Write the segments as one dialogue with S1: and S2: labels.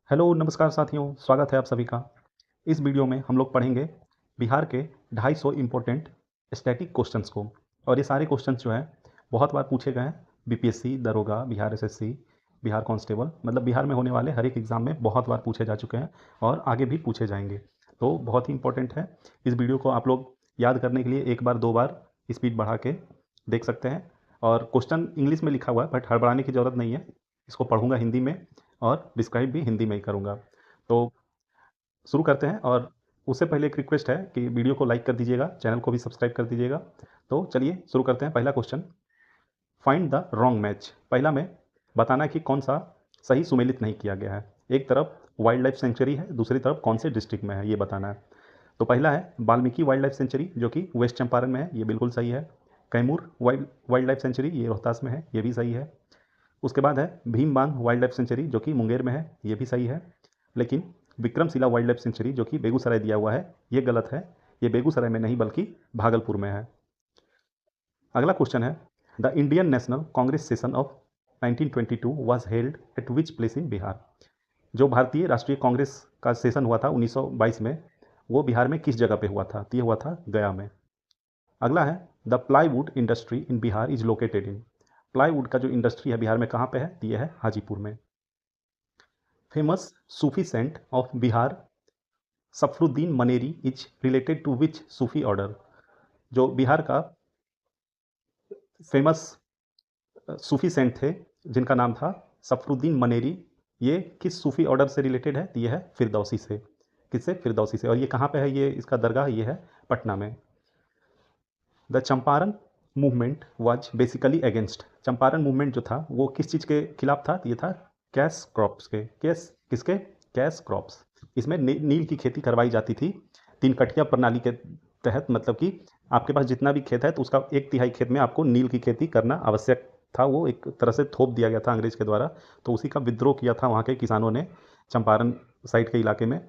S1: Hello नमस्कार साथियों, स्वागत है आप सभी का। इस वीडियो में हम लोग पढ़ेंगे बिहार के 250 इम्पोर्टेंट स्टैटिक क्वेश्चंस को। और ये सारे क्वेश्चंस जो हैं बहुत बार पूछे गए हैं। बीपीएससी, दरोगा, बिहार एसएससी, बिहार कांस्टेबल, मतलब बिहार में होने वाले हर एक एग्ज़ाम में बहुत बार पूछे जा चुके हैं और आगे भी पूछे जाएंगे। तो बहुत ही इंपॉर्टेंट है। इस वीडियो को आप लोग याद करने के लिए एक बार दो बार स्पीड बढ़ा के देख सकते हैं। और क्वेश्चन इंग्लिश में लिखा हुआ है, बट हड़बड़ाने की ज़रूरत नहीं है। इसको पढ़ूंगा हिंदी में और डिस्क्राइब भी हिंदी में ही करूँगा। तो शुरू करते हैं। और उससे पहले एक रिक्वेस्ट है कि वीडियो को लाइक कर दीजिएगा, चैनल को भी सब्सक्राइब कर दीजिएगा। तो चलिए शुरू करते हैं। पहला question, find the wrong match. पहला में बताना है कि कौन सा सही सुमेलित नहीं किया गया है। एक तरफ वाइल्ड लाइफ सेंचुरी है, दूसरी तरफ कौन से डिस्ट्रिक्ट में है, ये बताना है। तो पहला है वाल्मीकि वाइल्ड लाइफ सेंचुरी, जो कि वेस्ट चंपारण में है, ये बिल्कुल सही है। कैमूर वाइल्ड लाइफ सेंचुरी, ये रोहतास में है, ये भी सही है। उसके बाद है भीमबांध वाइल्ड लाइफ सेंचुरी, जो कि मुंगेर में है, ये भी सही है। लेकिन विक्रमशिला वाइल्ड लाइफ सेंचुरी, जो कि बेगूसराय दिया हुआ है, ये गलत है। ये बेगूसराय में नहीं बल्कि भागलपुर में है। अगला क्वेश्चन है, the Indian National Congress session of 1922 was held at which place in Bihar. जो भारतीय राष्ट्रीय कांग्रेस का सेशन हुआ था 1922 में, वो बिहार में किस जगह पे हुआ था? तो ये हुआ था गया में। अगला है, the plywood industry in Bihar is located in. Plywood का जो इंडस्ट्री है बिहार में कहाँ पे है? तो ये है हाजीपुर में। Famous Sufi saint of Bihar Safaruddin Maneri is related to which Sufi order. जो बिहार का फेमस सूफी सेंट थे जिनका नाम था सफरुद्दीन मनेरी, ये किस सूफी ऑर्डर से रिलेटेड है? तो ये है फिरदौसी से। किससे? फिरदौसी से। और ये कहाँ पे है? ये इसका दरगाह ये है पटना में। The Champaran movement was basically against. Champaran movement जो था वो किस चीज़ के खिलाफ था? तो ये था कैश क्रॉप्स के। किसके? Cash crops. इसमें नील की खेती करवाई जाती थी तीन कटिया प्रणाली के तहत। मतलब कि आपके पास जितना भी खेत है तो उसका एक तिहाई खेत में आपको नील की खेती करना आवश्यक था। वो एक तरह से थोप दिया गया था अंग्रेज के द्वारा। तो उसी का विद्रोह किया था वहाँ के किसानों ने चंपारण साइड के इलाके में।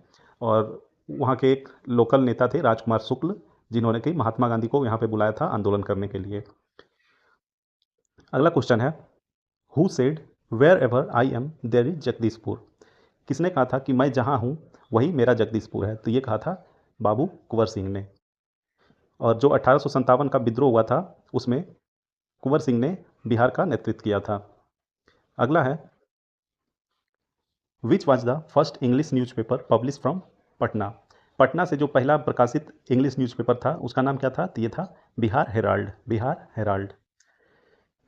S1: और वहाँ के एक लोकल नेता थे राजकुमार शुक्ल, जिन्होंने कि महात्मा गांधी को यहाँ पे बुलाया था आंदोलन करने के लिए। अगला क्वेश्चन है, who said wherever I am there is Jagdishpur. किसने कहा था कि मैं जहाँ हूँ वही मेरा जगदीशपुर है? तो ये कहा था बाबू कुंवर सिंह ने। और जो 1857 का विद्रोह हुआ था उसमें कुंवर सिंह ने बिहार का नेतृत्व किया था। अगला है, which was the first English newspaper publish from Patna. Patna से जो पहला प्रकाशित इंग्लिश न्यूज़पेपर था उसका नाम क्या था? तो ये था Bihar Herald. Bihar Herald.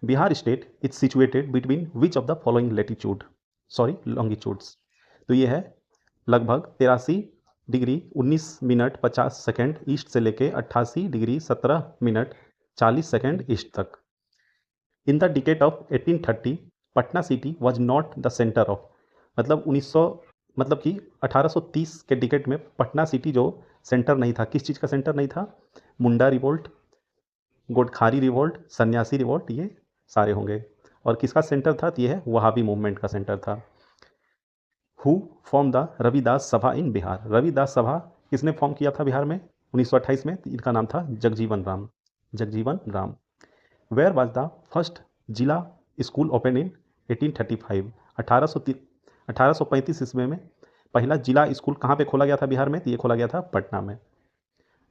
S1: Bihar state is situated between which of the following latitude, sorry longitudes. तो ये है लगभग 83 डिग्री 19 मिनट 50 सेकेंड ईस्ट से लेके 88 डिग्री 17 मिनट 40 सेकेंड ईस्ट तक। In the decade of 1830 Patna city was not the centre of. मतलब 1900, मतलब कि 1830 के डिकेट में पटना सिटी जो सेंटर नहीं था, किस चीज़ का सेंटर नहीं था? मुंडा रिवोल्ट, गोडखारी रिवोल्ट, सन्यासी रिवोल्ट, ये सारे होंगे। और किसका सेंटर था? तो ये है वहाबी मूवमेंट का सेंटर था। हु फॉर्म द रविदास सभा इन बिहार। रविदास सभा किसने फॉर्म किया था बिहार में 1928 में? इनका नाम था Jagjivan Ram. Jagjivan Ram. Where was the first Zila school open in 1835। 1835 ईस्वी में पहला जिला स्कूल कहाँ पे खोला गया था बिहार में? तो ये खोला गया था पटना में।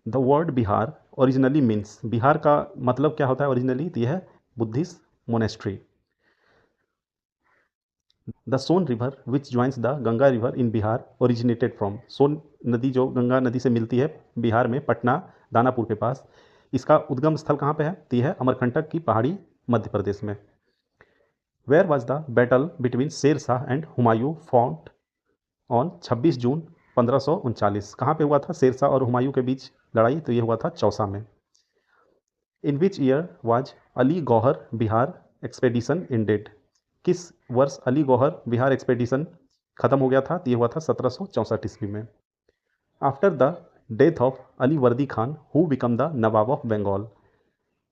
S1: The word Bihar originally means. Bihar का मतलब क्या होता है ओरिजिनली? तो यह है Buddhist monastery. The Son river which joins the Ganga river in Bihar originated from. Son नदी जो गंगा नदी से मिलती है बिहार में पटना दानापुर के पास, इसका उद्गम स्थल कहाँ पे है? तो यह है अमरकंटक की पहाड़ी मध्य प्रदेश में। Where was the battle between Sher Shah and Humayun fought on 26 June 1539। कहाँ पे हुआ था शेर शाह और हुमायूं के बीच लड़ाई? तो ये हुआ था चौसा में। In which year was Ali Gauhar Bihar expedition ended. किस वर्ष अली गौहर बिहार एक्सपेडिशन खत्म हो गया था? तो ये हुआ था 1764 ईस्वी में। After the death of Ali Vardi Khan who become the nawab of Bengal.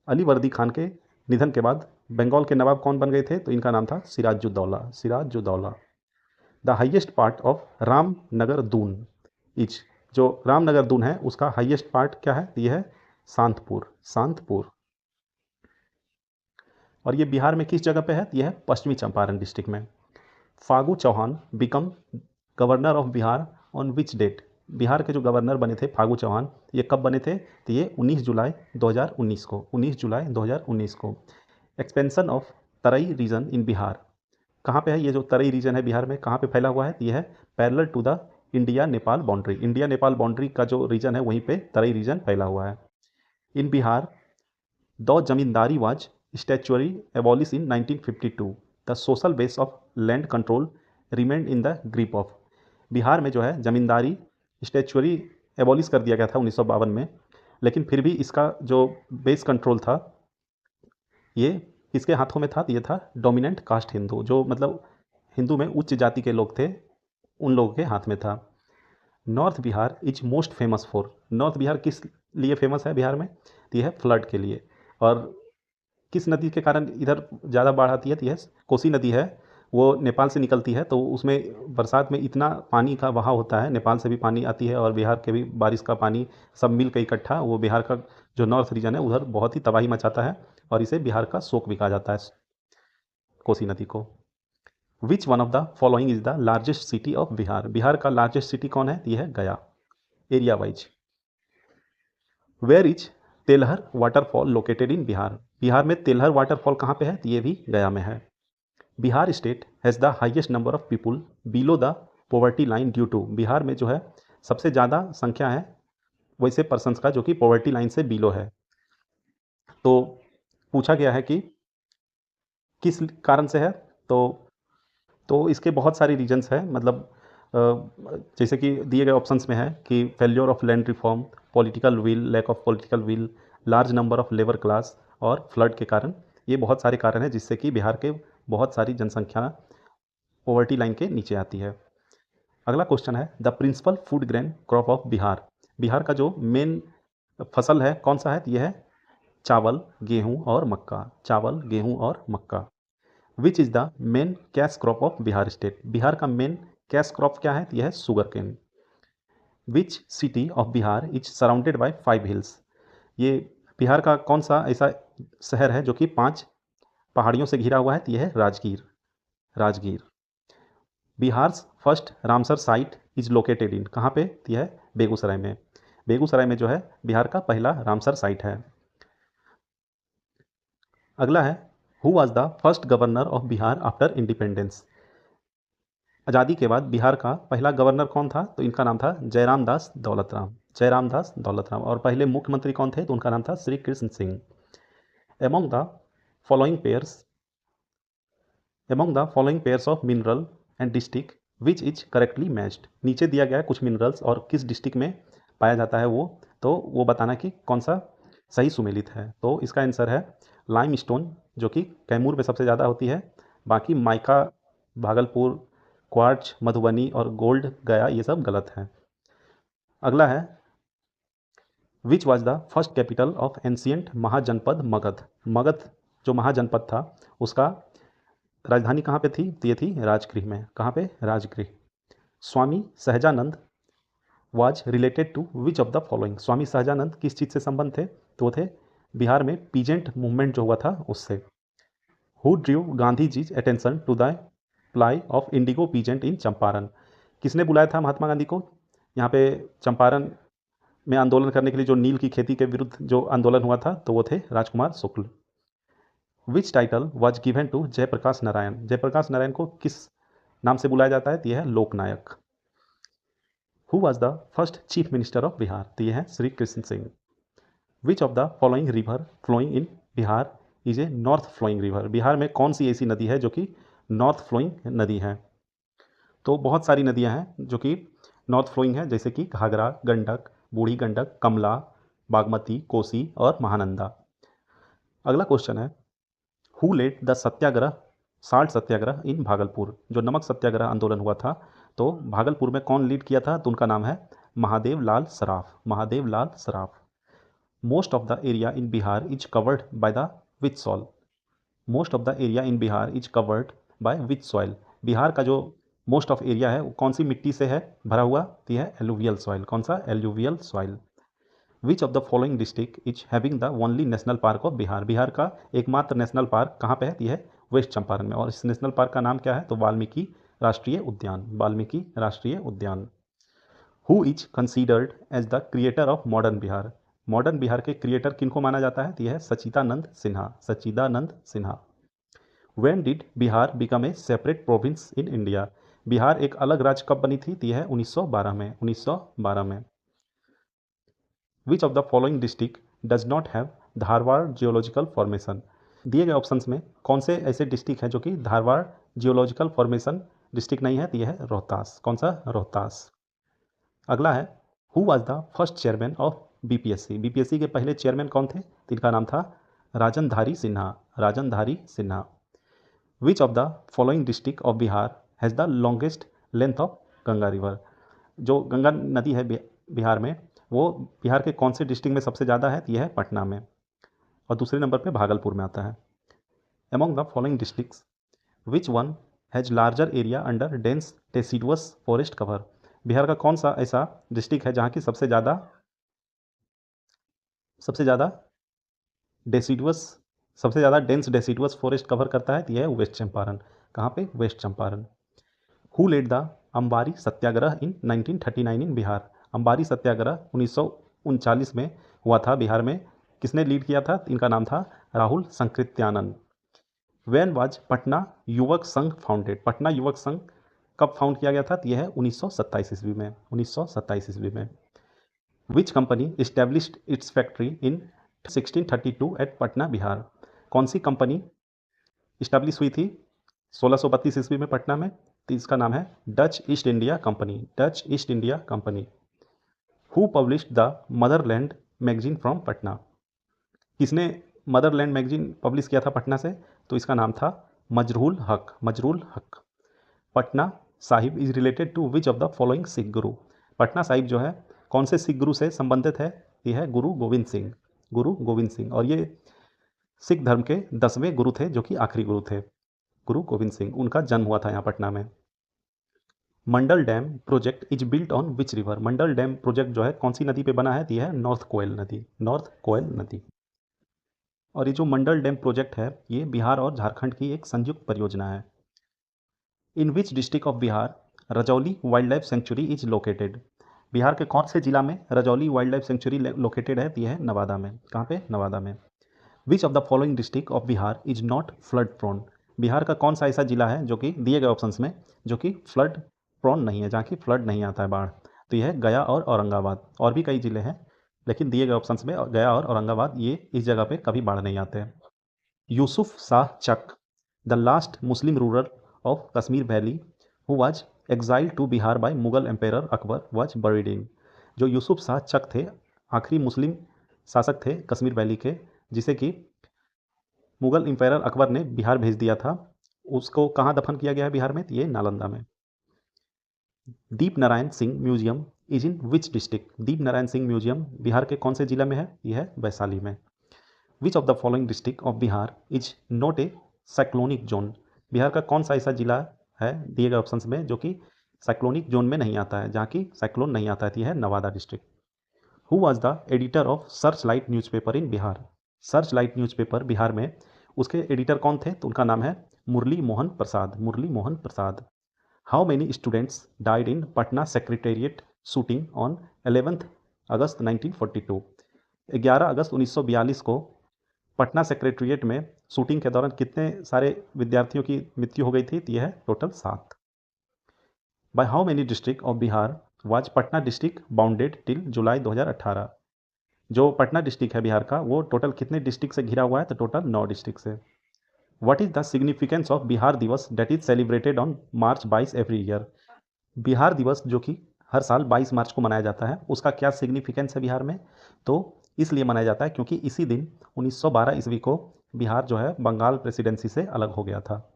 S1: Ali Vardi Khan के निधन के बाद बंगाल के नवाब कौन बन गए थे? तो इनका नाम था Sirajuddaula. Sirajuddaula. The highest part of Ramnagar Doon is. जो रामनगर दून है उसका हाइएस्ट पार्ट क्या है? ये है शांतपुर। शांतपुर। और ये बिहार में किस जगह पे है? ये है पश्चिमी चंपारण डिस्ट्रिक्ट में। Phagu Chauhan become governor of Bihar on which date? Bihar के जो गवर्नर बने थे फागू चौहान, ये कब बने थे? तो ये 19 जुलाई 2019 को, 19 जुलाई 2019 को। एक्सपेंशन ऑफ तराई रीजन इन बिहार, कहाँ पे है ये जो तराई रीजन है बिहार में, कहाँ पे फैला हुआ है? ये है parallel to the India Nepal boundary, India Nepal boundary का जो रीजन है वहीं पे तराई रीजन फैला हुआ है। In Bihar the zamindari was statutory abolish in 1952, the social base of land control remained in the grip of. Bihar में जो है जमींदारी स्टैचुअरी एबॉलिश कर दिया गया था 1952 में, लेकिन फिर भी इसका जो बेस कंट्रोल था ये किसके हाथों में था? ये था डोमिनेंट कास्ट हिंदू, जो मतलब हिंदू में उच्च जाति के लोग थे, उन लोगों के हाथ में था। North Bihar is most famous for, north Bihar किस लिए फेमस है बिहार में? तो यह है फ्लड के लिए। और किस नदी के कारण इधर ज़्यादा बाढ़ आती है? तो यह कोसी नदी है, वो नेपाल से निकलती है, तो उसमें बरसात में इतना पानी का बहाव होता है, नेपाल से भी पानी आती है और बिहार के भी बारिश का पानी सब मिल के इकट्ठा वो बिहार का जो नॉर्थ रीजन है उधर बहुत ही तबाही मचाता है और इसे बिहार का शोक भी कहा जाता है कोसी नदी को। Which one of the following is the largest city of Bihar, Bihar का लार्जेस्ट सिटी कौन है? यह है Gaya, area wise. Where is Telhar waterfall located in Bihar, Bihar में तेलहर वाटरफॉल कहाँ पे है? तो ये भी गया में है। Bihar state has the highest number of people below the poverty line due to, Bihar में जो है सबसे ज़्यादा संख्या है वैसे पर्सनस का जो कि पॉवर्टी लाइन से बिलो है। तो पूछा गया है कि किस कारण से है, तो इसके बहुत सारे रीजन्स हैं, मतलब जैसे कि दिए गए ऑप्शंस में है कि failure of land reform, political will, lack of political will, large number of labour class और फ्लड के कारण। ये बहुत सारे कारण हैं जिससे कि बिहार के बहुत सारी जनसंख्या पॉवर्टी लाइन के नीचे आती है। अगला क्वेश्चन है the principal food grain crop of Bihar, Bihar का जो मेन फसल है कौन सा है? यह है चावल, गेहूँ और मक्का, चावल, गेहूँ और मक्का। Which is the main cash crop of Bihar state, Bihar का मेन कैश क्रॉप क्या है? यह है sugarcane. Which city of Bihar is surrounded by 5 hills, ये बिहार का कौन सा ऐसा शहर है जो कि 5 पहाड़ियों से घिरा हुआ है? यह है Rajgir, Rajgir. Bihar first Ramsar site is located इन, कहाँ पे? यह है बेगूसराय में, बेगूसराय में जो है बिहार का पहला रामसर साइट है। अगला है who was the first governor of Bihar after independence, आज़ादी के बाद बिहार का पहला गवर्नर कौन था? तो इनका नाम था जयराम दास दौलत राम, जयराम दास दौलत राम। और पहले मुख्यमंत्री कौन थे? तो उनका नाम था Shri Krishna Singh. Among the following pairs of mineral and district which is correctly matched, नीचे दिया गया है कुछ मिनरल्स और किस डिस्ट्रिक्ट में पाया जाता है वो बताना कि कौन सा सही सुमेलित है। तो इसका आंसर है लाइम स्टोन, जो कि कैमूर में सबसे ज़्यादा होती है, बाकी माइका भागलपुर, क्वार्ट्ज मधुबनी और गोल्ड गया, ये सब गलत है। अगला है which was the first capital of ancient mahajanapada Magadha, Magadha जो महाजनपद था उसका राजधानी कहाँ पे थी? तो ये थी राजगृह में, कहाँ पे? Rajgriha. Swami Sahajanand was related to which of the following, Swami Sahajanand किस चीज़ से संबंध थे? तो वो थे बिहार में पीजेंट मूवमेंट जो हुआ था उससे। Who drew Gandhi ji's attention to the plight of indigo peasant in Champaran, किसने बुलाया था महात्मा गांधी को यहाँ पे चंपारण में आंदोलन करने के लिए, जो नील की खेती के विरुद्ध जो आंदोलन हुआ था? तो वो थे Rajkumar Shukla. Which title was given to Jayaprakash Narayan, Jayaprakash Narayan को किस नाम से बुलाया जाता है? तो यह है Loknayak. Who was the first chief minister of Bihar? तो यह है Shri Krishna Singh. Which of the following river flowing in Bihar is a north flowing river, Bihar में कौन सी ऐसी नदी है जो कि नॉर्थ फ्लोइंग नदी है? तो बहुत सारी नदियां हैं जो कि नॉर्थ फ्लोइंग है, जैसे कि घाघरा, गंडक, बूढ़ी गंडक, कमला, बागमती, कोसी और महानंदा। अगला क्वेश्चन है who led the satyagraha, salt satyagraha in Bhagalpur, जो नमक सत्याग्रह आंदोलन हुआ था तो भागलपुर में कौन लीड किया था? तो उनका नाम है Mahadev Lal Saraf, Mahadev Lal Saraf. Most of the area in Bihar is covered by the which soil, most of the area in Bihar is covered by which soil, Bihar का जो मोस्ट ऑफ एरिया है वो कौन सी मिट्टी से है भरा हुआ? तो यह है एलुवियल सॉइल, कौन सा? Alluvial soil. Which of the following district is having the only national park of Bihar, Bihar का एकमात्र नेशनल पार्क कहाँ पे है? यह है वेस्ट चंपारण में, और इस नेशनल पार्क का नाम क्या है? तो वाल्मीकि राष्ट्रीय उद्यान, वाल्मीकि राष्ट्रीय उद्यान। Who is considered as the creator of modern Bihar, modern Bihar के क्रिएटर किनको माना जाता है? तो यह है Sachchidanand Sinha, Sachchidanand Sinha. When did Bihar become a separate province in India, Bihar एक अलग राज्य कब बनी थी? तो यह है 1912 में, 1912 में। Which of the following district does not have Dharwad geological formation, दिए गए ऑप्शंस में कौन से ऐसे डिस्ट्रिक्ट हैं जो कि धारवाड़ जियोलॉजिकल फॉर्मेशन डिस्ट्रिक्ट नहीं है? तो यह है रोहतास। कौन सा? रोहतास। अगला है who was the first chairman of BPSC, BPSC के पहले चेयरमैन कौन थे? तो इनका नाम था Rajandhari Sinha, Rajandhari Sinha. Which of the following district of Bihar has the longest length of Ganga river, जो गंगा नदी है बिहार में, वो बिहार के कौन से डिस्ट्रिक्ट में सबसे ज़्यादा है? तो यह है पटना में, और दूसरे नंबर पे भागलपुर में आता है। Among the following districts which one has larger area under dense deciduous forest cover, Bihar का कौन सा ऐसा डिस्ट्रिक्ट है जहाँ की सबसे ज़्यादा डेसिडुअस, सबसे ज़्यादा डेंस डेसिडुअस फॉरेस्ट कवर करता है? तो यह है वेस्ट चंपारण। कहाँ पे? West Champaran. Who led the Ambari satyagraha in 1939 in Bihar, Ambari satyagraha 1939 में हुआ था बिहार में, किसने लीड किया था? इनका नाम था राहुल संकृत्यानंद। वैन वाज पटना युवक संघ फाउंडेड, पटना युवक संघ कब फाउंड किया गया था? तो यह है 1927 ईस्वी में, 1927 ईस्वी में। Which company established its factory in 1632 at Patna Bihar, कौन सी कंपनी इस्टेब्लिश हुई थी 1632 ईस्वी में पटना में? तो इसका नाम है Dutch east India company, Dutch east India company. Who published the Motherland magazine from Patna, किसने मदरलैंड मैगजीन पब्लिश किया था पटना से? तो इसका नाम था Mazharul Haq, Mazharul Haq. Patna Sahib is related to which of the following Sikh guru, Patna Sahib जो है कौन से सिख गुरु से संबंधित है? ये है गुरु गोविंद सिंह, गुरु गोविंद सिंह, और ये सिख धर्म के 10वें गुरु थे जो कि आखिरी गुरु थे, गुरु गोविंद सिंह। उनका जन्म हुआ था यहाँ पटना में। Mandal dam project is built on which river, Mandal dam project जो है कौन सी नदी पे बना है? यह है नॉर्थ कोयल नदी, नॉर्थ कोयल नदी। और ये जो मंडल डैम प्रोजेक्ट है ये बिहार और झारखंड की एक संयुक्त परियोजना है। In which district of Bihar Rajauli wild life sanctuary is located, Bihar के कौन से जिला में Rajauli wild life sanctuary located है? यह है नवादा में। कहाँ पे? नवादा में। Which of the following district of Bihar is not flood prone, Bihar का कौन सा ऐसा जिला है जो कि दिए गए ऑप्शंस में जो कि फ्लड प्रोन नहीं है, जहाँ की फ्लड नहीं आता है बाढ़? तो यह है गया और औरंगाबाद, और भी कई जिले हैं लेकिन दिए गए ऑप्शंस में गया और औरंगाबाद, ये इस जगह पे कभी बाढ़ नहीं आते हैं। Yusuf Shah Chak the last Muslim ruler of Kashmir valley who was exiled to Bihar by Mughal emperor Akbar was buried in, जो यूसुफ शाह चक थे आखिरी मुस्लिम शासक थे कश्मीर वैली के, जिसे कि मुगल एम्पायर अकबर ने बिहार भेज दिया था, उसको कहाँ दफन किया गया है बिहार में? ये नालंदा में। Deep Narayan Singh museum is in which district, Deep Narayan Singh museum Bihar के कौन से जिला में है? यह है वैशाली में। Which of the following district of Bihar is not a cyclonic zone, Bihar का कौन सा ऐसा जिला है दिए गए ऑप्शंस में जो कि साइक्लोनिक जोन में नहीं आता है, जहाँ की साइक्लोन नहीं आता है? यह है Nawada district. Who was the editor of Searchlight newspaper in Bihar, Searchlight newspaper Bihar में उसके एडिटर कौन थे? तो उनका नाम है Murli Mohan Prasad, Murli Mohan Prasad. How many students died in Patna secretariat shooting on 11 अगस्त 1942, 11 अगस्त 1942 को पटना सेक्रेटेरिएट में शूटिंग के दौरान कितने सारे विद्यार्थियों की मृत्यु हो गई थी? तो यह है total 7। By how many district of Bihar was Patna district bounded till July 2018, जो पटना डिस्ट्रिक्ट है बिहार का वो टोटल कितने डिस्ट्रिक्ट से घिरा हुआ है? तो टोटल 9 डिस्ट्रिक्ट से। What is the significance of Bihar Diwas that is celebrated on March 22 every year, Bihar Diwas जो कि हर साल 22 मार्च को मनाया जाता है, उसका क्या सिग्निफिकेंस है बिहार में? तो इसलिए मनाया जाता है क्योंकि इसी दिन 1912 ईस्वी को बिहार जो है बंगाल प्रेसिडेंसी से अलग हो गया था।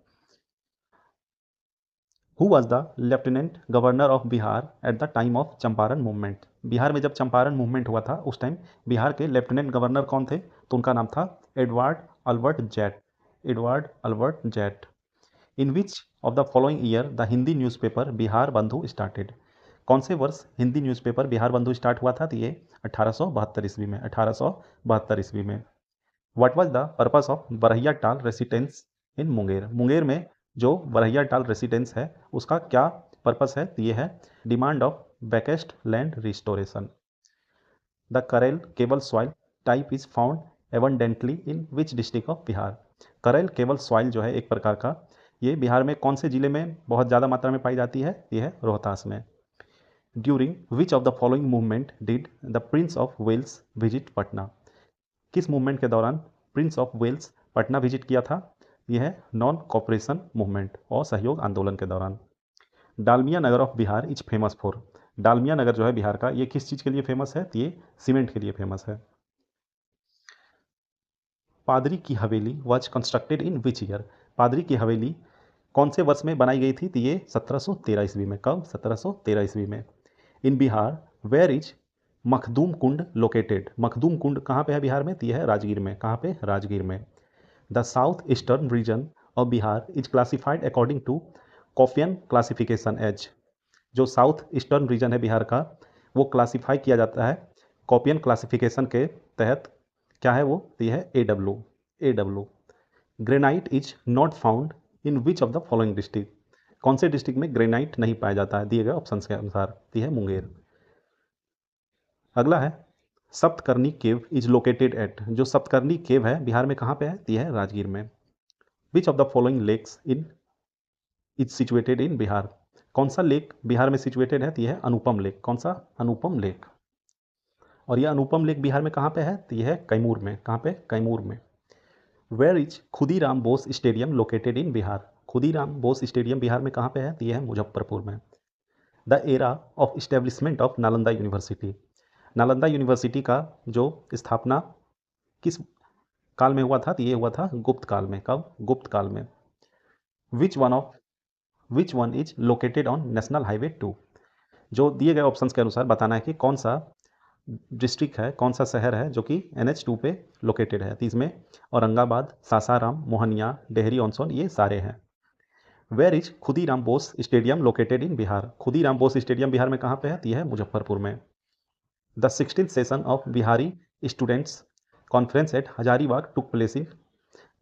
S1: Who was the lieutenant governor of Bihar at the time of Champaran movement, Bihar में जब चंपारण मूवमेंट हुआ था उस टाइम बिहार के लेफ्टिनेंट गवर्नर कौन थे? तो उनका नाम था Edward Albert jet, Edward Albert jet. In which of the following year the Hindi newspaper Bihar बंधु स्टार्टेड, कौन से वर्ष हिंदी न्यूज़पेपर बिहार बंधु स्टार्ट हुआ था? तो ये 1872 ईस्वी में, 1872 ईस्वी में। What was the purpose of Barhiya Tal residence इन मुंगेर, मुंगेर में जो बरहिया टाल रेसिडेंस है उसका क्या पर्पस है? तो ये है demand of vacant land restoration. The Karail Kewal soil type is found abundantly in which district of Bihar? Karail Kewal soil जो है एक प्रकार का, ये बिहार में कौन से जिले में बहुत ज़्यादा मात्रा में पाई जाती है? ये है रोहतास में। During which of the following movement did the prince of Wales visit Patna? किस मूवमेंट के दौरान prince of Wales Patna visit किया था? यह है नॉन कॉपरेशन मूवमेंट और सहयोग आंदोलन के दौरान। Dalmia Nagar of Bihar is famous for? Dalmia Nagar जो है बिहार का, ये किस चीज़ के लिए फेमस है? तो ये सीमेंट के लिए फेमस है। पादरी की हवेली was constructed in which year? पादरी की हवेली कौन से वर्ष में बनाई गई थी? तो ये 1713 ईस्वी में। कब? 1713 ईस्वी में। In Bihar where is Makhdoom Kund located? Makhdoom Kund कहाँ पे है बिहार में? तो यह है राजगीर में। कहाँ पे? राजगीर में। The south eastern region of Bihar is classified according to Koeppen classification as? जो साउथ ईस्टर्न रीजन है बिहार का, वो क्लासिफाई किया जाता है कॉपियन क्लासिफिकेशन के तहत। क्या है वो? तो यह है A W. Granite is not found in which of the following district? कौन से डिस्ट्रिक्ट में ग्रेनाइट नहीं पाया जाता है दिए गए ऑप्शन के अनुसार? तो यह है मुंगेर। अगला है सप्तकर्णी केव इज लोकेटेड एट? जो सप्तकर्णी केव है बिहार में कहाँ पे है? तो यह है राजगीर में। Which of the following lakes in is situated in Bihar? कौन सा लेक बिहार में सिचुएटेड है? तो यह है अनुपम लेक। कौन सा? अनुपम लेक। और यह अनुपम लेक बिहार में कहाँ पे है? तो यह है कैमूर में। कहाँ पे? कैमूर में। Where is Khudiram Bose stadium located in Bihar? Khudiram Bose stadium Bihar में कहाँ पे है? तो यह है मुजफ्फरपुर में। The era of establishment of Nalanda university? Nalanda university का जो स्थापना किस काल में हुआ था? तो ये हुआ था गुप्त काल में। कब? गुप्त काल में। Which one is located on national highway 2? जो दिए गए ऑप्शंस के अनुसार बताना है कि कौन सा डिस्ट्रिक्ट है, कौन सा शहर है जो कि NH2 पे लोकेटेड है। तो इसमें औरंगाबाद, सासाराम, मोहनिया, डेहरी ऑन सोन, ये सारे हैं। Where is Khudiram Bose stadium located in Bihar? Khudiram Bose stadium Bihar में कहाँ पे है? तो यह है मुजफ्फरपुर में। The 16th session of Bihari students conference at Hazaribagh took place in?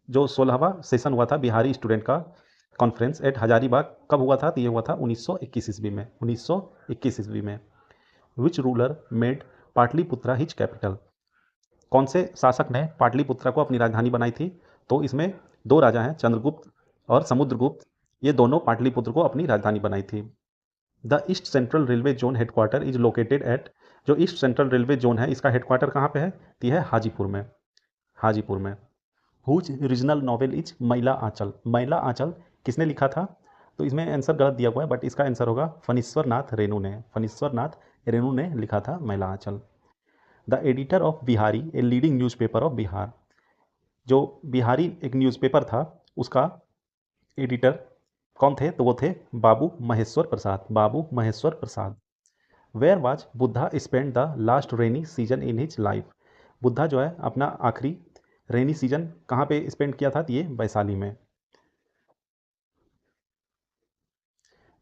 S1: जो 16वां सेशन हुआ था बिहारी स्टूडेंट का कॉन्फ्रेंस एट हजारीबाग कब हुआ था? तो ये हुआ था 1921 ईस्वी में। 1921 ईस्वी में। Which ruler made Pataliputra his capital? कौन से शासक ने पाटलिपुत्रा को अपनी राजधानी बनाई थी? तो इसमें दो राजा हैं, चंद्रगुप्त और समुद्रगुप्त। ये दोनों पाटलिपुत्र को अपनी राजधानी बनाई थी। The east central railway zone headquarter is located eight? जो ईस्ट सेंट्रल रेलवे जोन है इसका हेडक्वार्टर कहाँ पे है? तो यह है हाजीपुर में। हाजीपुर में। हुज रीजनल नॉवेल इज मैला आंचल? मैला आंचल किसने लिखा था? तो इसमें आंसर गलत दिया हुआ है, बट इसका आंसर होगा फणीश्वर नाथ रेणु ने। फणीश्वर नाथ रेणु ने लिखा था Maila Anchal. The editor of Bihari a leading newspaper of Bihar? जो बिहारी एक न्यूज़पेपर था उसका एडिटर कौन थे? तो वो थे Babu Maheshwar Prasad. Babu Maheshwar Prasad. Where was Buddha spend the last rainy season in his life? Buddha जो है अपना आखिरी रेनी सीजन कहाँ पे स्पेंड किया था? तो ये वैशाली में।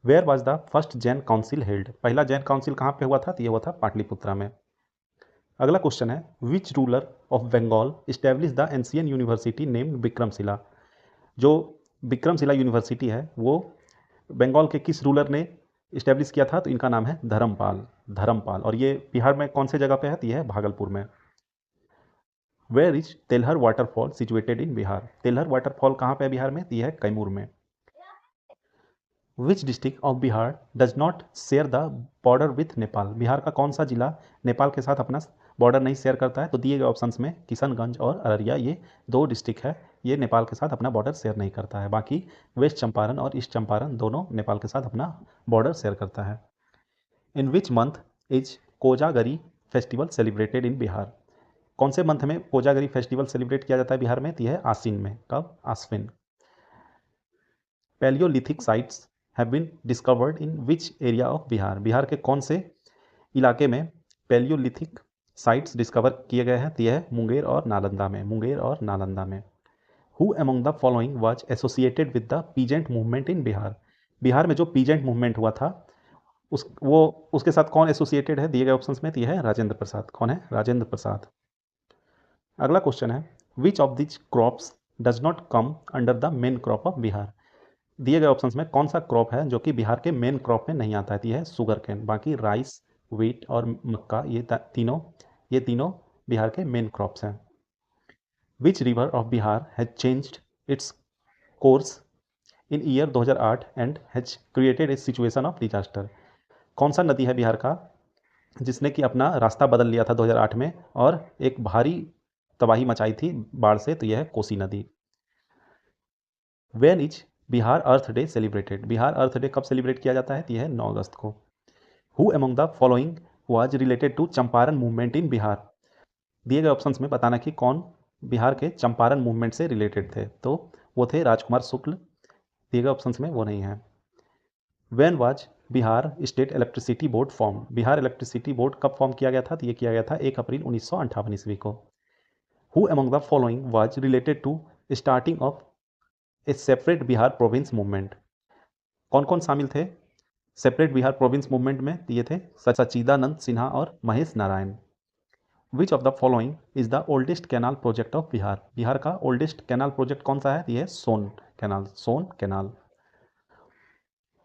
S1: Where was the first Jain council held? पहला जैन काउंसिल कहाँ पे हुआ था? तो ये हुआ था पाटलिपुत्रा में। अगला क्वेश्चन है which ruler of Bengal establish the ancient university named Vikramshila? जो विक्रमशिला यूनिवर्सिटी है वो बंगाल के किस रूलर ने इस्टेब्लिश किया था? तो इनका नाम है धर्मपाल। धर्मपाल। और ये बिहार में कौन से जगह पे है? तो ये है भागलपुर में। Where is Telhar waterfall situated in Bihar? Telhar waterfall कहाँ पे है बिहार में? तो ये है कैमूर में। विच district of Bihar does not share the border with Nepal? Bihar का कौन सा जिला नेपाल के साथ अपना बॉर्डर नहीं शेयर करता है? तो दिए गए ऑप्शंस में किशनगंज और अररिया, ये दो डिस्ट्रिक्ट है, ये नेपाल के साथ अपना बॉर्डर शेयर नहीं करता है। बाकी वेस्ट चंपारण और ईस्ट चंपारण दोनों नेपाल के साथ अपना बॉर्डर शेयर करता है। In which month is Kojagari festival celebrated in Bihar? कौन से मंथ में कोजागरी फेस्टिवल सेलिब्रेट किया जाता है बिहार में? तो यह है आश्विन में। कब? Ashwin. Palaeolithic sites have been discovered in which area of Bihar? Bihar के कौन से इलाके में पैलियोलिथिक साइट्स डिस्कवर किए गए हैं? तो यह है मुंगेर और नालंदा में। मुंगेर और नालंदा में। Who among the following was associated with the peasant movement in Bihar? Bihar में जो पीजेंट मूवमेंट हुआ था उसके साथ कौन एसोसिएटेड है दिए गए ऑप्शंस में? तो यह है राजेंद्र प्रसाद। कौन है? राजेंद्र प्रसाद। अगला क्वेश्चन है which of this crops does not come under the main crop of Bihar? दिए गए ऑप्शंस में कौन सा क्रॉप है जो कि बिहार के मेन क्रॉप में नहीं आता है? तो ये है शुगर केन। बाकी राइस, व्हीट और मक्का ये तीनों बिहार के मेन क्रॉप्स हैं। Which river of Bihar has changed its course in year 2008 and has created a situation of disaster? कौन सा नदी है बिहार का जिसने कि अपना रास्ता बदल लिया था 2008 में और एक भारी तबाही मचाई थी बाढ़ से? तो यह है कोसी नदी। When is Bihar earth day celebrated? Bihar earth day कब सेलिब्रेट किया जाता है? तो यह है 9 अगस्त को। Who among the following was related to Champaran movement in Bihar? दिए गए ऑप्शंस में बताना कि कौन बिहार के चंपारण मूवमेंट से रिलेटेड थे। तो वो थे राजकुमार शुक्ल। दिए गए ऑप्शंस में वो नहीं है। When was Bihar state electricity board form? Bihar electricity board कब फॉर्म किया गया था? तो ये किया गया था 1 अप्रैल 1958 ईस्वी को। Who among the following was related to starting of a separate Bihar province movement? कौन कौन शामिल थे सेपरेट बिहार प्रोविंस मूवमेंट में? ये थे सच्चिदानंद सिन्हा और Mahesh Narayan. Which of the following is the oldest canal project of Bihar? Bihar का ओल्डेस्ट कैनाल प्रोजेक्ट कौन सा है? ये Son canal.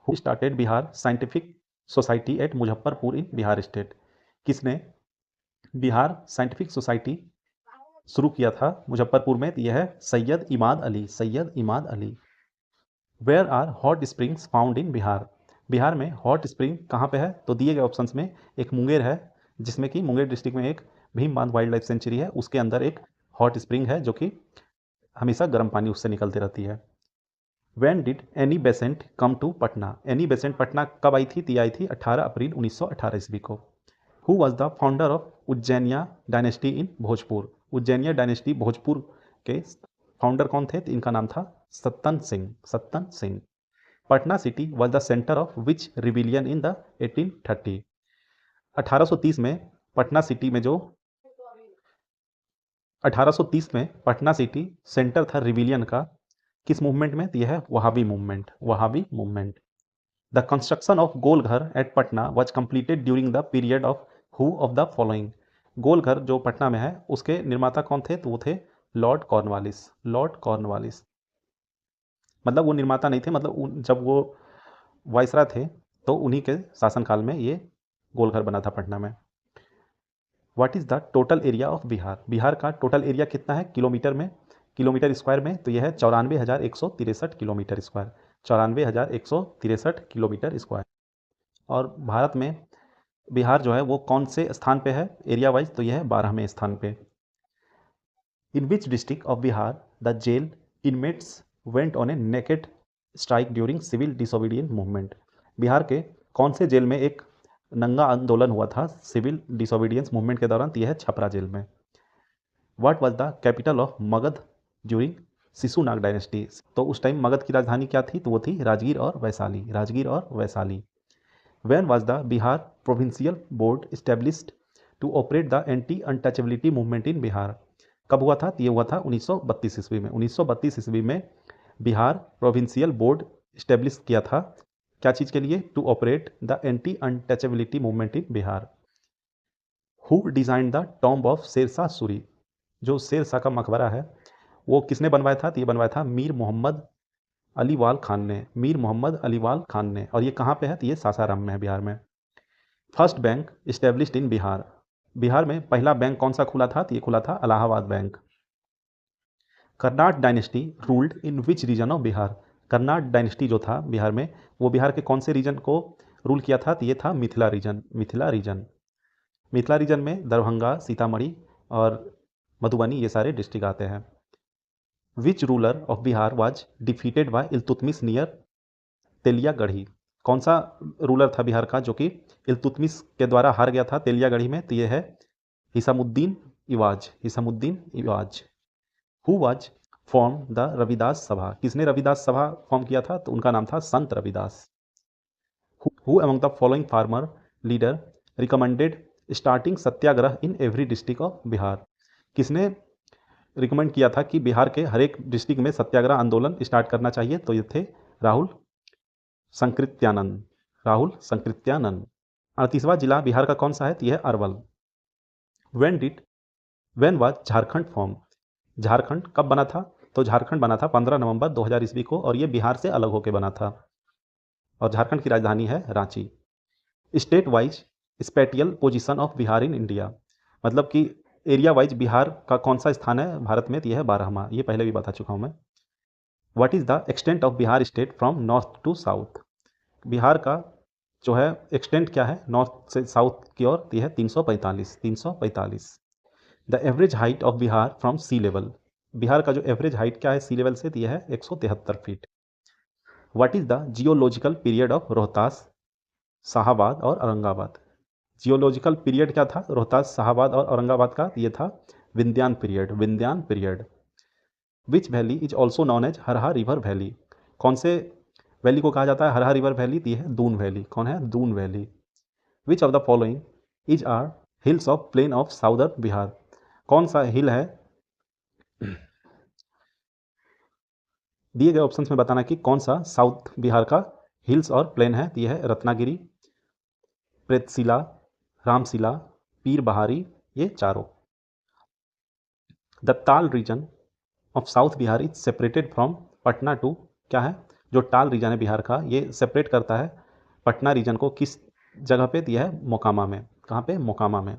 S1: Who started Bihar scientific society at Muzaffarpur in Bihar state? किसने बिहार साइंटिफिक सोसाइटी शुरू किया था मुजफ्फरपुर में? यह है Syed Imad Ali. Where are hot springs found in Bihar? Bihar में हॉट स्प्रिंग कहाँ पे है? तो दिए गए ऑप्शंस में एक मुंगेर है, जिसमें कि मुंगेर डिस्ट्रिक्ट में एक भीम बांध वाइल्ड लाइफ सेंचुरी है, उसके अंदर एक हॉट स्प्रिंग है जो कि हमेशा गर्म पानी उससे निकलती रहती है। When did Annie Besant come to Patna? Annie Besant Patna कब आई थी? ती आई थी 18 अप्रैल 1918 ईस्वी को। Who was the founder of Ujjainia dynasty in Bhojpur? Ujjainia dynasty Bhojpur के फाउंडर कौन थे? तो इनका नाम था Sattan Singh. Patna city was the centre of which rebellion in the 1830? 1830 में पटना सिटी में जो 1830 में पटना सिटी सेंटर था रिबिलियन का, किस मूवमेंट में? तो यह है Wahabi movement. The construction of Golghar at Patna was completed during the period of who of the following? Golghar जो पटना में है उसके निर्माता कौन थे? तो वो थे लॉर्ड कॉर्नवालिस। मतलब वो निर्माता नहीं थे, मतलब जब वो वायसराय थे तो उन्हीं के शासनकाल में ये गोलघर बना था पटना में। What is the total area of Bihar? Bihar का टोटल एरिया कितना है किलोमीटर स्क्वायर में? तो यह है 94,163 किलोमीटर स्क्वायर। 94,163 kilometre square. और भारत में बिहार जो है वो कौन से स्थान पे है एरिया वाइज? तो यह है 12वें स्थान पे। In which district of Bihar the jail inmates went on a naked strike during civil disobedient movement? Bihar के कौन से जेल में एक नंगा आंदोलन हुआ था सिविल डिसोबीडियंस मूवमेंट के दौरान? तो यह है छपरा जेल में। What was the capital of Magadh during Shishunag dynasty? तो उस टाइम मगध की राजधानी क्या थी? तो वो थी राजगीर और Vaishali. When was the Bihar provincial board established to operate the anti untouchability movement in Bihar? कब हुआ था? ये हुआ था 1932 ईस्वी में। 1932 ईस्वी में बिहार प्रोविंशियल बोर्ड इस्टेब्लिश किया था, क्या चीज़ के लिए? To operate the anti untouchability movement in Bihar. Who design the tomb of Sher Shah Suri? जो शेरशाह का मकबरा है वो किसने बनवाया था? तो ये बनवाया था मीर मोहम्मद अलीवाल खान ने। और ये कहाँ पे है? तो ये सासाराम में है बिहार में। First bank established in Bihar? Bihar में पहला बैंक कौन सा खुला था? तो ये खुला था Allahabad bank. Karnat dynasty ruled in which region of Bihar? Karnat dynasty जो था बिहार में वो बिहार के कौन से रीजन को रूल किया था? तो ये था मिथिला रीजन में दरभंगा, सीतामढ़ी और मधुबनी ये सारे डिस्ट्रिक्ट आते हैं। विच ruler of Bihar was defeated by Iltutmish near Teliagarhi? कौन सा रूलर था बिहार का जो कि इल्तुतमिश के द्वारा हार गया था तेलियागढ़ी में? तो ये है Hisamuddin इवाज। Who was form the Ravidas सभा? किसने रविदास सभा फॉर्म किया था? तो उनका नाम था संत Ravidas. Who among the following farmer leader recommended starting Satyagraha in every district of Bihar? किसने रिकमेंड किया था कि बिहार के हर एक डिस्ट्रिक्ट में सत्याग्रह आंदोलन स्टार्ट करना चाहिए? तो ये थे राहुल संकृत्यानंद। 38वां जिला बिहार का कौन सा है? तो यह है Arwal. When was Jharkhand form? Jharkhand कब बना था? तो झारखंड बना था 15 नवंबर 2000 ईस्वी को, और ये बिहार से अलग होकर बना था, और झारखंड की राजधानी है Ranchi. State wise spatial position of Bihar in India, मतलब कि एरिया वाइज बिहार का कौन सा स्थान है भारत में, तो यह है 12वां। ये पहले भी बता चुका हूँ मैं। What is the extent of Bihar state from north to south, Bihar का जो है एक्सटेंट क्या है नॉर्थ से साउथ की ओर, ये है 345। The average height of Bihar from sea level, Bihar का जो एवरेज हाइट क्या है सी लेवल से, यह है 173 feet. What is the geological period of Rohtas, Shahabad और औरंगाबाद, जियोलॉजिकल पीरियड क्या था रोहतास, शाहाबाद और औरंगाबाद का, ये था Vindhyan period. Which valley is also known as Harha river valley, कौन से वैली को कहा जाता है हरहा रिवर वैली, ये है दून वैली। कौन है? Doon valley. Which of the following is are hills of plain of southern Bihar, कौन सा हिल है, दिए गए ऑप्शंस में बताना कि कौन सा साउथ बिहार का हिल्स और प्लेन है, ये है रत्नागिरी, प्रेतशिला, रामशिला, पीर बहारी, ये चारों। The Tal region of south Bihar is separated from Patna to, क्या है जो टाल रीजन है बिहार का, ये सेपरेट करता है पटना रीजन को किस जगह पे दिया है, मोकामा में। कहाँ पे? मोकामा में।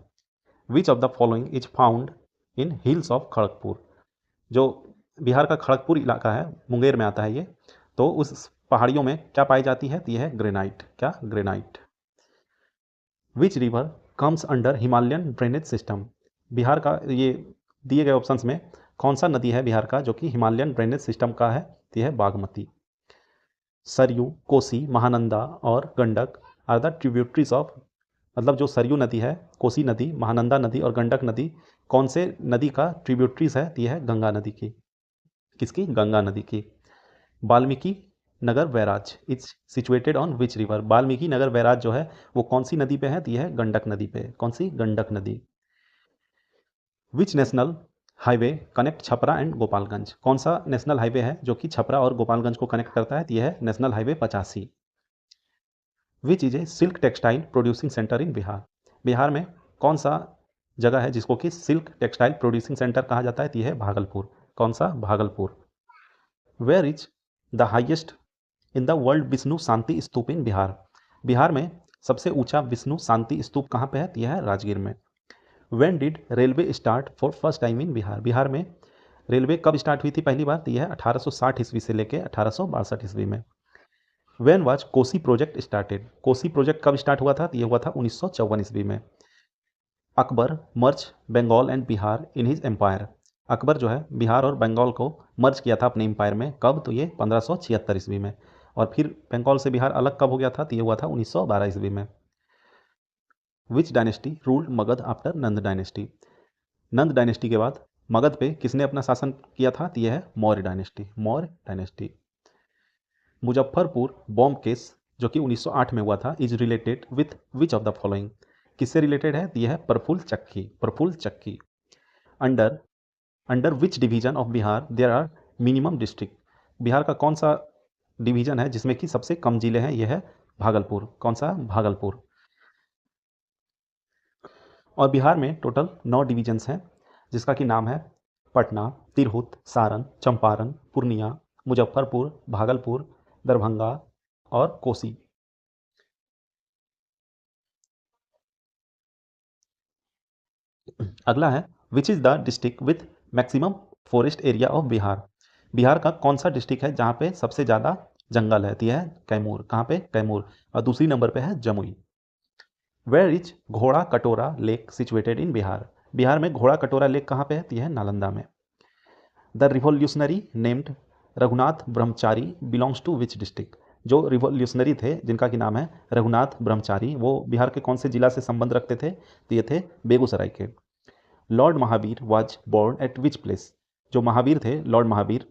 S1: Which of the following is found in hills of Kharagpur, जो बिहार का खड़गपुर इलाका है, मुंगेर में आता है ये, तो उस पहाड़ियों में क्या पाई जाती है, ये है ग्रेनाइट। क्या? Granite. Which river comes under Himalayan drainage system, Bihar का ये दिए गए ऑप्शंस में कौन सा नदी है बिहार का जो कि हिमालयन ड्रेनेज सिस्टम का है, ये है बागमती। सरयू, कोसी, महानंदा और Gandak are the tributaries of, मतलब जो सरयू नदी है, कोसी नदी, महानंदा नदी और गंडक नदी कौन से नदी का ट्रिब्यूटरीज है, ये है गंगा नदी की। किसकी? गंगा नदी की। Valmiki Nagar barrage is situated on which river, Valmiki Nagar barrage जो है वो कौन सी नदी पे है, ये है गंडक नदी पे। कौन सी? गंडक नदी। Which national highway connect Chhapra and Gopalganj, कौन सा नेशनल हाईवे है जो कि छपरा और गोपालगंज को कनेक्ट करता है, यह है national highway 85। Which is a silk textile producing centre in Bihar, Bihar में कौन सा जगह है जिसको कि सिल्क टेक्सटाइल प्रोड्यूसिंग सेंटर कहा जाता है, यह है भागलपुर। कौन सा? Bhagalpur. Where is the highest in the world Vishnu Shanti Stupa in Bihar, Bihar में सबसे ऊंचा विष्णु शांति स्तूप कहाँ पे है, यह है राजगीर में। When did railway start for first time in Bihar, Bihar में रेलवे कब स्टार्ट हुई थी पहली बार, यह है 1860 ईस्वी से लेकर 1862 ईस्वी में। When was Kosi project started, Kosi project कब स्टार्ट हुआ था, यह हुआ था 1954 ईस्वी में। Akbar merge Bengal and Bihar in his empire, Akbar जो है बिहार और बंगाल को मर्ज किया था अपने एम्पायर में, कब, तो ये 1576 ईस्वी में। और फिर बंगाल से बिहार अलग कब हो गया था, तो ये हुआ था 1912 ईस्वी में। विच डायनेस्टी रूल्ड मगध आफ्टर नंद डायनेस्टी, नंद डायनेस्टी के बाद मगध पे किसने अपना शासन किया था, तो यह है Maurya dynasty. Maurya dynasty. Muzaffarpur bomb case जो कि 1908 में हुआ था is related with which of the following, किससे रिलेटेड है, तो यह है Prafulla Chaki. Under under which division of Bihar there are minimum district, Bihar का कौन सा डिवीजन है जिसमें कि सबसे कम जिले हैं, यह है भागलपुर। कौन सा? भागलपुर। और बिहार में टोटल 9 डिवीजन्स हैं जिसका कि नाम है पटना, तिरहुत, सारण, चंपारण, पूर्णिया, मुजफ्फरपुर, भागलपुर, दरभंगा और कोसी। अगला है विच is the district with maximum forest area of Bihar, Bihar का कौन सा डिस्ट्रिक्ट है जहाँ पे सबसे ज़्यादा जंगल है, यह है कैमूर। कहाँ पे? कैमूर। और दूसरी नंबर पे है जमुई। वेयर इज घोड़ा कटोरा lake situated in Bihar, Bihar में घोड़ा कटोरा लेक कहाँ पे है, यह है नालंदा में। The revolutionary named Raghunath Brahmachari belongs to which district, जो रिवोल्यूशनरी थे जिनका कि नाम है रघुनाथ ब्रह्मचारी, वो बिहार के कौन से जिला से संबंध रखते थे, तो ये थे बेगूसराय के। Lord Mahavir was born at which place, जो महावीर थे, लॉर्ड महावीर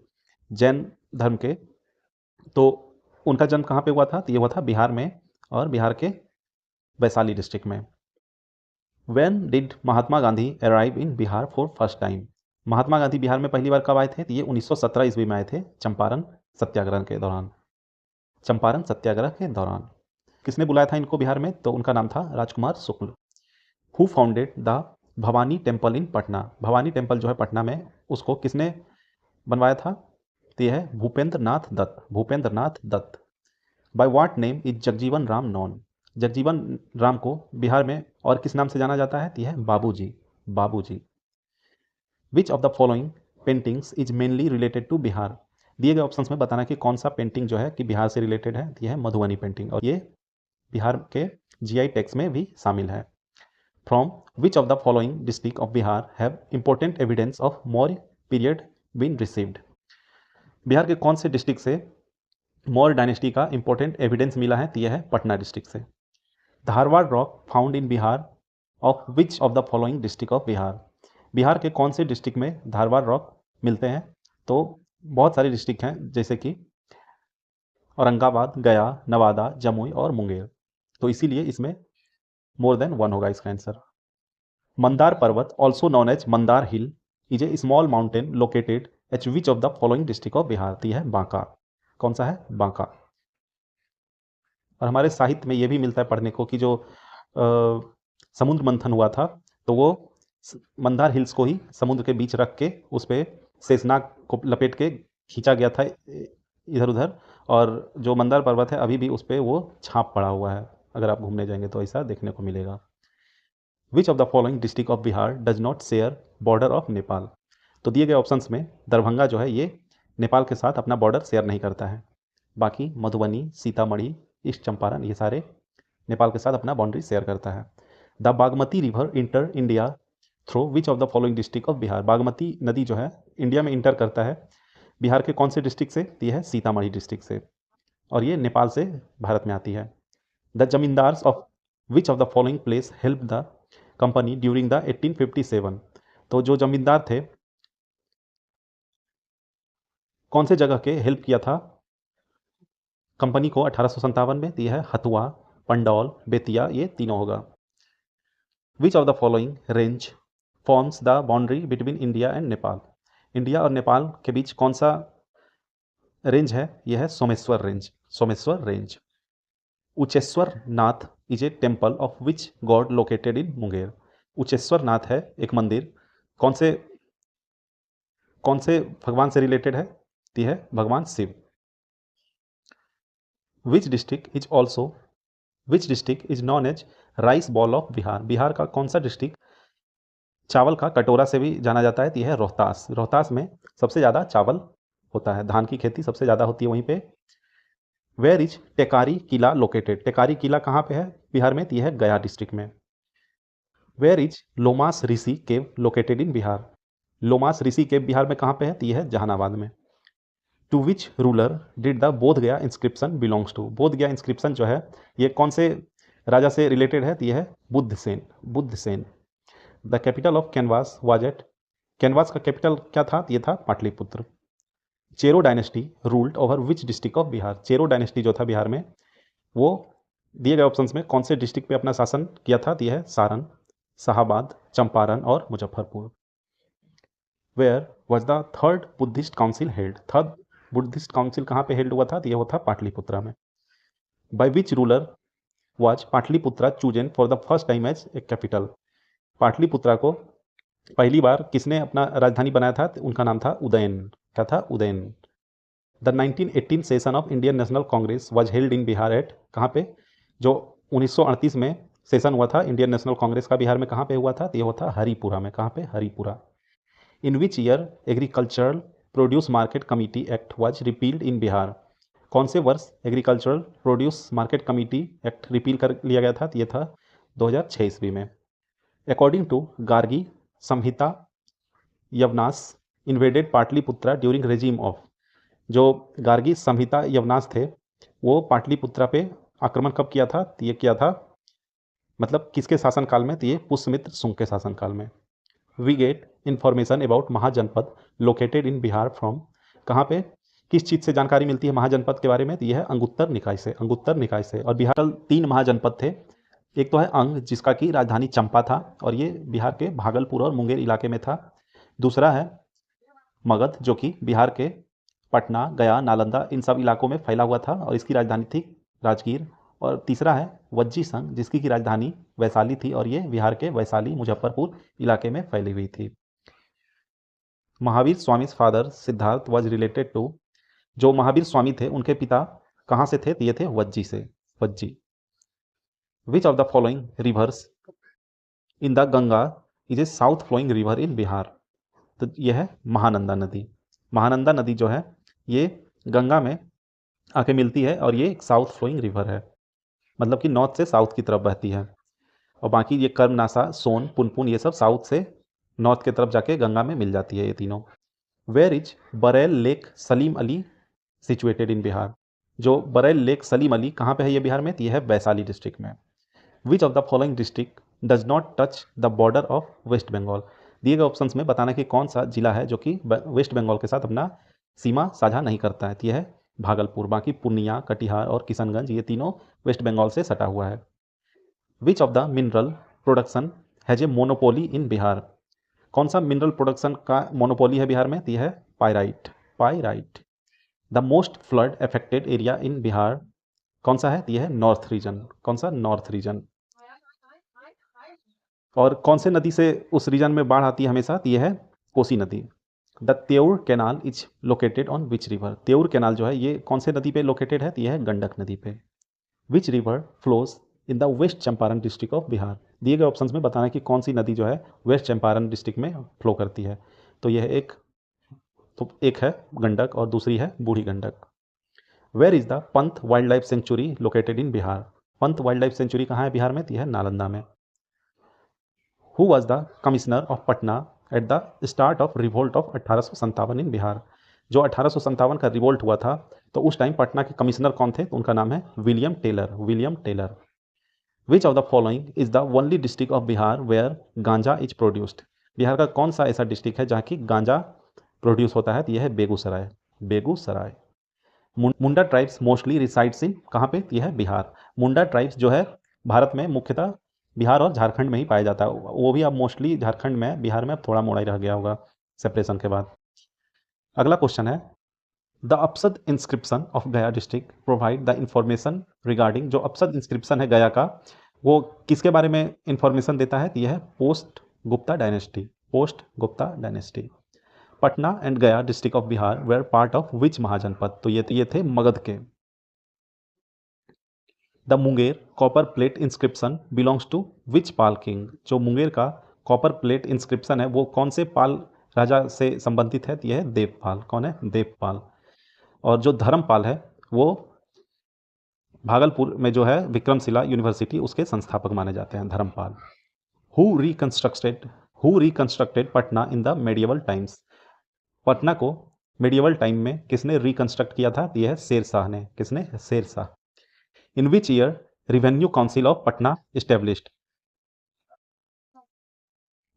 S1: जैन धर्म के, तो उनका जन्म कहाँ पे हुआ था, तो ये हुआ था बिहार में, और बिहार के वैशाली डिस्ट्रिक्ट में। When did Mahatma Gandhi arrive in Bihar for first time, Mahatma Gandhi Bihar में पहली बार कब आए थे, तो ये 1917 ईस्वी में आए थे, चंपारण सत्याग्रह के दौरान। चंपारण सत्याग्रह के दौरान किसने बुलाया था इनको बिहार में, तो उनका नाम था Rajkumar Shukla. Who founded the Bhavani temple in Patna, Bhavani temple जो है पटना में, उसको किसने बनवाया था? तो यह है Bhupendra Nath Dutt, Bhupendra Nath Dutt. By what name is Jagjivan Ram known? Jagjivan Ram को बिहार में और किस नाम से जाना जाता है? तो यह है Babuji, Babuji. Which of the following paintings is mainly related to Bihar? दिए गए ऑप्शंस में बताना कि कौन सा पेंटिंग जो है कि बिहार से रिलेटेड है। यह है मधुबनी पेंटिंग, और ये बिहार के जीआई टैग्स में भी शामिल है। From which of the following district of Bihar have important evidence of Maurya period been received? Bihar के कौन से डिस्ट्रिक्ट से मौर्य डायनेस्टी का इंपॉर्टेंट एविडेंस मिला है? तो यह है पटना डिस्ट्रिक्ट से। Dharwar rock found in Bihar of which of the following district of Bihar? Bihar के कौन से डिस्ट्रिक्ट में धारवाड़ रॉक मिलते हैं? तो बहुत सारे डिस्ट्रिक्ट हैं, जैसे कि औरंगाबाद, गया, नवादा, जमुई और मुंगेर। तो इसीलिए इसमें मोर देन वन होगा इसका answer. Mandar Parvat also known as Mandar hill is a small mountain located at which of the following district of Bihar? तो यह है बांका। कौन सा है? बांका। और हमारे साहित्य में यह भी मिलता है पढ़ने को कि जो समुद्र मंथन हुआ था, तो वो मंदार हिल्स को ही समुद्र के बीच रख के उस पर शेषनाग को लपेट के खींचा गया था इधर उधर, और जो मंदार पर्वत है अभी भी उस पर वो छाप पड़ा हुआ है। अगर आप घूमने जाएंगे तो ऐसा देखने को मिलेगा। विच of the following district of Bihar does not share border of Nepal? तो दिए गए ऑप्शंस में दरभंगा जो है ये नेपाल के साथ अपना बॉर्डर शेयर नहीं करता है। बाकी मधुबनी, सीतामढ़ी, ईस्ट चंपारण ये सारे नेपाल के साथ अपना बाउंड्री शेयर करता है। The Bagmati river inter India through which of the following district of Bihar? Bagmati नदी जो है इंडिया में इंटर करता है बिहार के कौन से डिस्ट्रिक्ट से? ये है सीतामढ़ी डिस्ट्रिक्ट से, और ये नेपाल से भारत में आती है। The zamindars of which of the following place help the company during the 1857? तो जो जमींदार थे कौन से जगह के हेल्प किया था कंपनी को 1857 में? यह है हथुआ, पंडौल, बेतिया, ये तीनों होगा। विच of the following range forms the boundary between India and Nepal? India और नेपाल के बीच कौन सा रेंज है? यह है Someshwar range, Someshwar range. Ucheshwar Nath is a temple of which god located in Munger? Ucheshwar Nath है एक मंदिर, कौन से भगवान से रिलेटेड है? यह है भगवान Shiv. Which district is known as rice bowl of Bihar? Bihar का कौन सा डिस्ट्रिक्ट चावल का कटोरा से भी जाना जाता है? तो यह है रोहतास। रोहतास में सबसे ज़्यादा चावल होता है, धान की खेती सबसे ज़्यादा होती है वहीं पे। Where is Tekari Qila located? Tekari Qila कहाँ पे है बिहार में? तो यह है गया डिस्ट्रिक्ट में। Where is Lomas Rishi cave located in Bihar? Lomas Rishi cave Bihar में कहाँ पे है? तो यह है जहानाबाद में। To which ruler did the Bodh Gaya inscription belongs to? बोध गया इंस्क्रिप्शन जो है ये कौन से राजा से रिलेटेड है? तो यह है Buddhasen, Buddhasen. The capital of Kanvas was at? Kanvas का कैपिटल क्या था? ये था Pataliputra. Chero dynasty ruled over which district of Bihar? Chero dynasty जो था बिहार में वो दिए गए ऑप्शंस में कौन से डिस्ट्रिक्ट पे अपना शासन किया था? यह है सारण, शाहाबाद, चंपारण और Muzaffarpur. Where was the third Buddhist council held? Third Buddhist council कहाँ पे हेल्ड हुआ था? यह था पाटलिपुत्रा में। By which ruler was Pataliputra chosen for the first time as a capital? Pataliputra को पहली बार किसने अपना राजधानी बनाया था? उनका नाम था उदयन। क्या था? Udayan. The 1918 session of Indian National Congress was held in Bihar at? कहाँ पे? जो 1938 में सेशन हुआ था इंडियन नेशनल कांग्रेस का बिहार में कहाँ पे हुआ था? तो ये हुआ था हरिपुरा में। कहाँ पे? Haripura. In which year agricultural produce market committee act was repealed in Bihar? कौन से वर्ष agricultural produce market committee act repeal कर लिया गया था? तो ये था 2006 ईस्वी में। According to Gargi Samhita Yavanas invaded Pataliputra during regime of? जो गार्गी संहिता यवनास थे वो पाटलिपुत्रा पे आक्रमण कब किया था? तो ये किया था मतलब किसके शासनकाल में? तो ये पुष्यमित्र शुंग के शासनकाल में। We get information about mahajanapada located in Bihar from? कहाँ पे किस चीज़ से जानकारी मिलती है महाजनपद के बारे में? तो यह है अंगुत्तर निकाय से, अंगुत्तर निकाय से। और बिहार कल 3 महाजनपद थे। एक तो है अंग जिसका कि राजधानी चंपा था और ये बिहार के भागलपुर और मुंगेर इलाके में था। दूसरा है मगध जो कि बिहार के पटना, गया, नालंदा इन सब इलाकों में फैला हुआ था और इसकी राजधानी थी राजगीर। और तीसरा है वज्जी संघ जिसकी की राजधानी वैशाली थी और ये बिहार के वैशाली, मुजफ्फरपुर इलाके में फैली हुई थी। Mahavir Swami father Siddhartha was related to, जो महावीर स्वामी थे उनके पिता कहाँ से थे? ये थे वज्जी से, Vajji. Which of the following rivers in the Ganga is a south flowing river in Bihar? तो यह है महानंदा नदी। महानंदा नदी जो है ये गंगा में आके मिलती है और ये एक साउथ फ्लोइंग रिवर है, मतलब कि नॉर्थ से साउथ की तरफ बहती है। और बाकी ये कर्मनासा, सोन, पुनपुन ये सब साउथ से नॉर्थ की तरफ जाके गंगा में मिल जाती है ये तीनों। Where is Barela lake Salim Ali situated in Bihar? जो बरेल लेक सलीम अली कहाँ पे है ये बिहार में? ये है वैशाली डिस्ट्रिक्ट में। Which of the following district does not touch the border of West Bengal? दिए गए ऑप्शंस में बताना कि कौन सा जिला है जो कि वेस्ट बंगाल के साथ अपना सीमा साझा नहीं करता है। यह है भागलपुर। बाकी पूर्णिया, कटिहार और किशनगंज ये तीनों वेस्ट बंगाल से सटा हुआ है। विच of the mineral production has a monopoly इन बिहार? कौन सा मिनरल प्रोडक्शन का मोनोपोली है बिहार में? यह है pyrite, pyrite. The most flood affected area in Bihar कौन सा है? यह है नॉर्थ रीजन। कौन सा? North region. और कौन से नदी से उस रीजन में बाढ़ आती है हमेशा? यह है कोसी नदी। The Tiur canal is located on which river? Tiur canal जो है ये कौन से नदी पे लोकेटेड है? यह है गंडक नदी पे। Which river flows in the West Champaran district of Bihar? दिए गए ऑप्शंस में बताना कि कौन सी नदी जो है वेस्ट चंपारण डिस्ट्रिक्ट में फ्लो करती है। तो यह एक है गंडक और दूसरी है Burhi Gandak. Where is the Pant wild life sanctuary located in Bihar? Pant wild life sanctuary कहाँ है बिहार में? यह है नालंदा में। Who was the commissioner of Patna at the start of revolt of 1857 in Bihar? जो 1857 का रिवोल्ट हुआ था तो उस टाइम पटना के कमिश्नर कौन थे? तो उनका नाम है William Taylor, William Taylor. Which of the following is the only district of Bihar where ganja is produced? Bihar का कौन सा ऐसा डिस्ट्रिक्ट है जहाँ की गांजा प्रोड्यूस होता है? तो यह है बेगूसराय, बेगूसराय। मुंडा ट्राइब्स मोस्टली रिसाइड्स इन कहाँ पे? यह है बिहार। मुंडा ट्राइब्स जो है भारत में मुख्यतः बिहार और झारखंड में ही पाया जाता है। वो भी अब मोस्टली झारखंड में, बिहार में अब थोड़ा मोड़ा ही रह गया होगा सेपरेशन के बाद। अगला क्वेश्चन है द अपसद इंस्क्रिप्शन ऑफ गया district provide the information regarding? जो अपसद इंस्क्रिप्शन है गया का वो किसके बारे में इंफॉर्मेशन देता है? यह है post Gupta dynasty, post Gupta dynasty. Patna and Gaya district of Bihar were part of which mahajanapada? तो ये थे मगध के। The Munger copper plate inscription belongs to which Pala king? जो मुंगेर का कॉपर प्लेट इंस्क्रिप्शन है वो कौन से पाल राजा से संबंधित है? यह है देवपाल। कौन है? देवपाल। और जो धर्मपाल है वो भागलपुर में जो है विक्रमशिला यूनिवर्सिटी उसके संस्थापक माने जाते हैं, Dharmapal. Who reconstructed Patna in the medieval times? Patna को मेडिएवल टाइम में किसने रिकंस्ट्रक्ट किया था? यह है शेरशाह ने। किसने? Sher Shah. In which year revenue council of Patna established?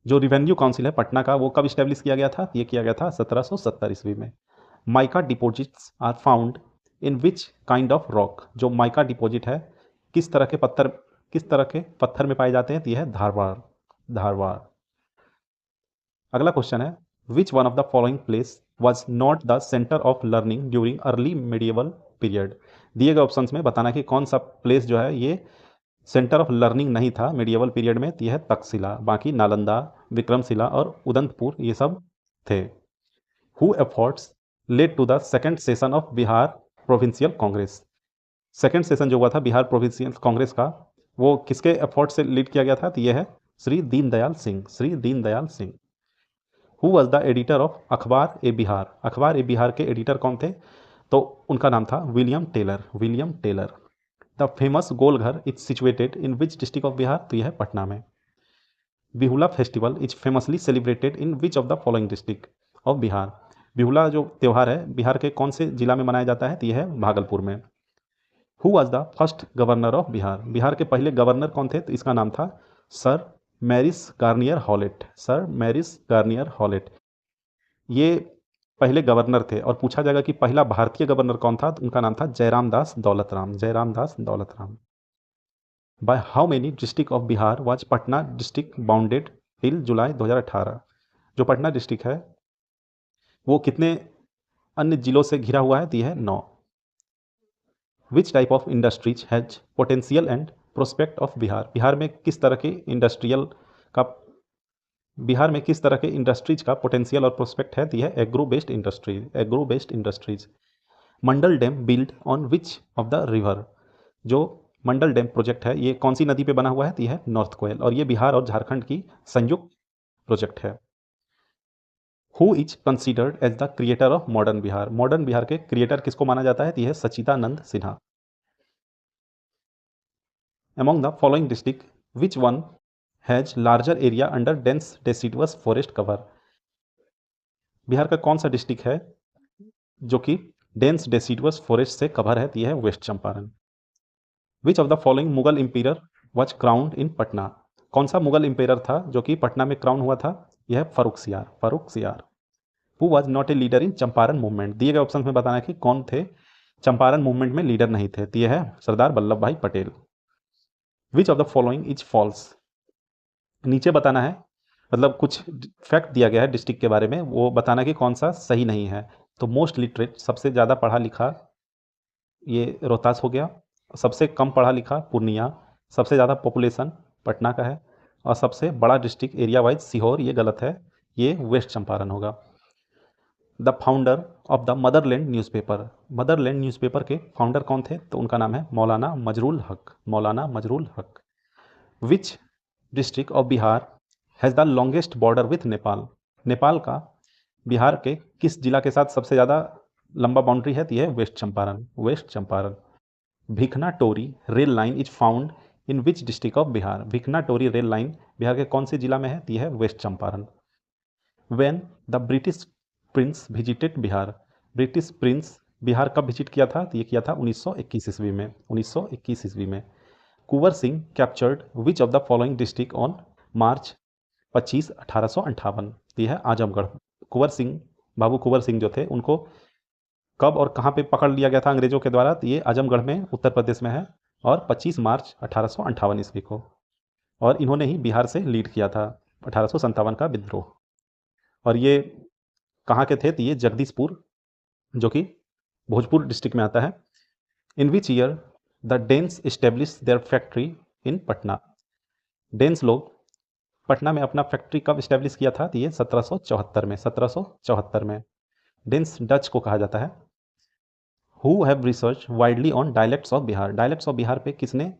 S1: जो रिवेन्यू काउंसिल है पटना का वो कब इस्टेब्लिश किया गया था? ये किया गया था 1770 ईस्वी में। Mica deposits are found in which kind of rock? जो माइका डिपॉजिट है किस तरह के पत्थर में पाए जाते हैं? ये है धारवाड़, धारवाड़। अगला क्वेश्चन है विच one of the following place was not the centre of learning during early medieval period? दिए गए ऑप्शंस में बताना कि कौन सा प्लेस जो है ये सेंटर ऑफ लर्निंग नहीं था मेडिएवल पीरियड में? यह है तक्षशिला। बाकी नालंदा, विक्रमशिला और उदंतपुर ये सब थे। Who efforts led to the second session of Bihar provincial congress? Second session जो हुआ था बिहार प्रोविंशियल कांग्रेस का वो किसके एफर्ट से लीड किया गया था? तो यह है Shri Deendayal Singh, Shri Deendayal Singh. Who was the editor of अखबार ए बिहार? अखबार ए बिहार के एडिटर कौन थे? तो उनका नाम था William Taylor, William Taylor. The famous Golghar is situated in which district of Bihar? तो यह है पटना में। Bihula festival is famously celebrated in which of the following district of Bihar? Bihula जो त्यौहार है बिहार के कौन से जिला में मनाया जाता है? तो यह है भागलपुर में। Who was the first governor of Bihar? Bihar के पहले गवर्नर कौन थे? तो इसका नाम था सर मैरिस गार्नियर हॉलेट, सर मैरिस गार्नियर हॉलेट। ये पहले गवर्नर थे और पूछा जाएगा कि पहला भारतीय गवर्नर कौन था? तो उनका नाम था Jairam Das Daulatram, Jairam Das Daulatram. By how many district of Bihar was Patna district bounded till July 2018? जो पटना डिस्ट्रिक्ट है वो कितने अन्य जिलों से घिरा हुआ है? तो यह है 9। Which type of industries has potential and prospect of Bihar? Bihar में किस तरह के इंडस्ट्रियल का बिहार में किस तरह के इंडस्ट्रीज का पोटेंशियल और प्रोस्पेक्ट है? तो यह agro based industries, agro based industries. Mandal dam build on which of the river? जो मंडल डैम प्रोजेक्ट है ये कौन सी नदी पे बना हुआ है? तो यह है नॉर्थ कोयल, और ये बिहार और झारखंड की संयुक्त प्रोजेक्ट है। Who is considered as the creator of modern Bihar? Modern Bihar के क्रिएटर किसको माना जाता है? तो यह है Sachchidanand Sinha. Among the following district, which one has larger area under dense deciduous forest cover? Bihar का कौन सा डिस्ट्रिक्ट है जो कि डेंस डेसिडुअस फॉरेस्ट से कवर है? तो यह है west Champaran. Which of the following Mughal emperor was crowned in Patna? कौन सा मुगल इंपेयर था जो कि पटना में क्राउन हुआ था? यह है Farrukhsiyar, Farrukhsiyar. Who was not a leader in Champaran movement? दिए गए ऑप्शन में बताना है कि कौन थे चंपारण मूवमेंट में लीडर नहीं थे। तो यह है Sardar Vallabhbhai Patel. Which of the following is false? नीचे बताना है, मतलब कुछ फैक्ट दिया गया है डिस्ट्रिक्ट के बारे में, वो बताना कि कौन सा सही नहीं है। तो मोस्ट लिटरेट, सबसे ज़्यादा पढ़ा लिखा, ये रोहतास हो गया। सबसे कम पढ़ा लिखा पूर्णिया। सबसे ज़्यादा पॉपुलेशन पटना का है। और सबसे बड़ा डिस्ट्रिक्ट एरिया वाइज सीहोर, ये गलत है, ये वेस्ट चंपारण होगा। The founder of the Motherland newspaper? Motherland newspaper के फाउंडर कौन थे? तो उनका नाम है मौलाना मजरूल हक, मौलाना मजरूल हक। विच district of Bihar has the longest border with Nepal? Nepal का बिहार के किस जिला के साथ सबसे ज़्यादा लंबा बाउंड्री है? तो यह है west Champaran, west Champaran. Bhikhna Thori rail line is found in which district of Bihar? Bhikhna Thori rail line Bihar के कौन से जिला में है? तो यह है west Champaran. When the British prince visited Bihar? British prince Bihar कब विजिट किया था? तो ये किया था 1921 ईस्वी में, 1921 ईस्वी में। Kunwar Singh captured which of the following district on March 25, 1858? तो यह है आजमगढ़। कुंवर सिंह, बाबू कुंवर सिंह जो थे, उनको कब और कहाँ पे पकड़ लिया गया था अंग्रेजों के द्वारा? तो ये आजमगढ़ में, उत्तर प्रदेश में है, और 25 मार्च 1858 ईस्वी को। और इन्होंने ही बिहार से लीड किया था 1857 का विद्रोह। और ये कहाँ के थे? तो ये जगदीशपुर, जो कि भोजपुर डिस्ट्रिक्ट में आता है। In which year the Danes establish their factory in Patna? Danes लोग पटना में अपना फैक्ट्री कब इस्टेब्लिश किया था? तो ये 1774 में, 1774 में। डेन्स डच को कहा जाता है। Who have research widely on dialects of Bihar? Dialects of Bihar पे किसने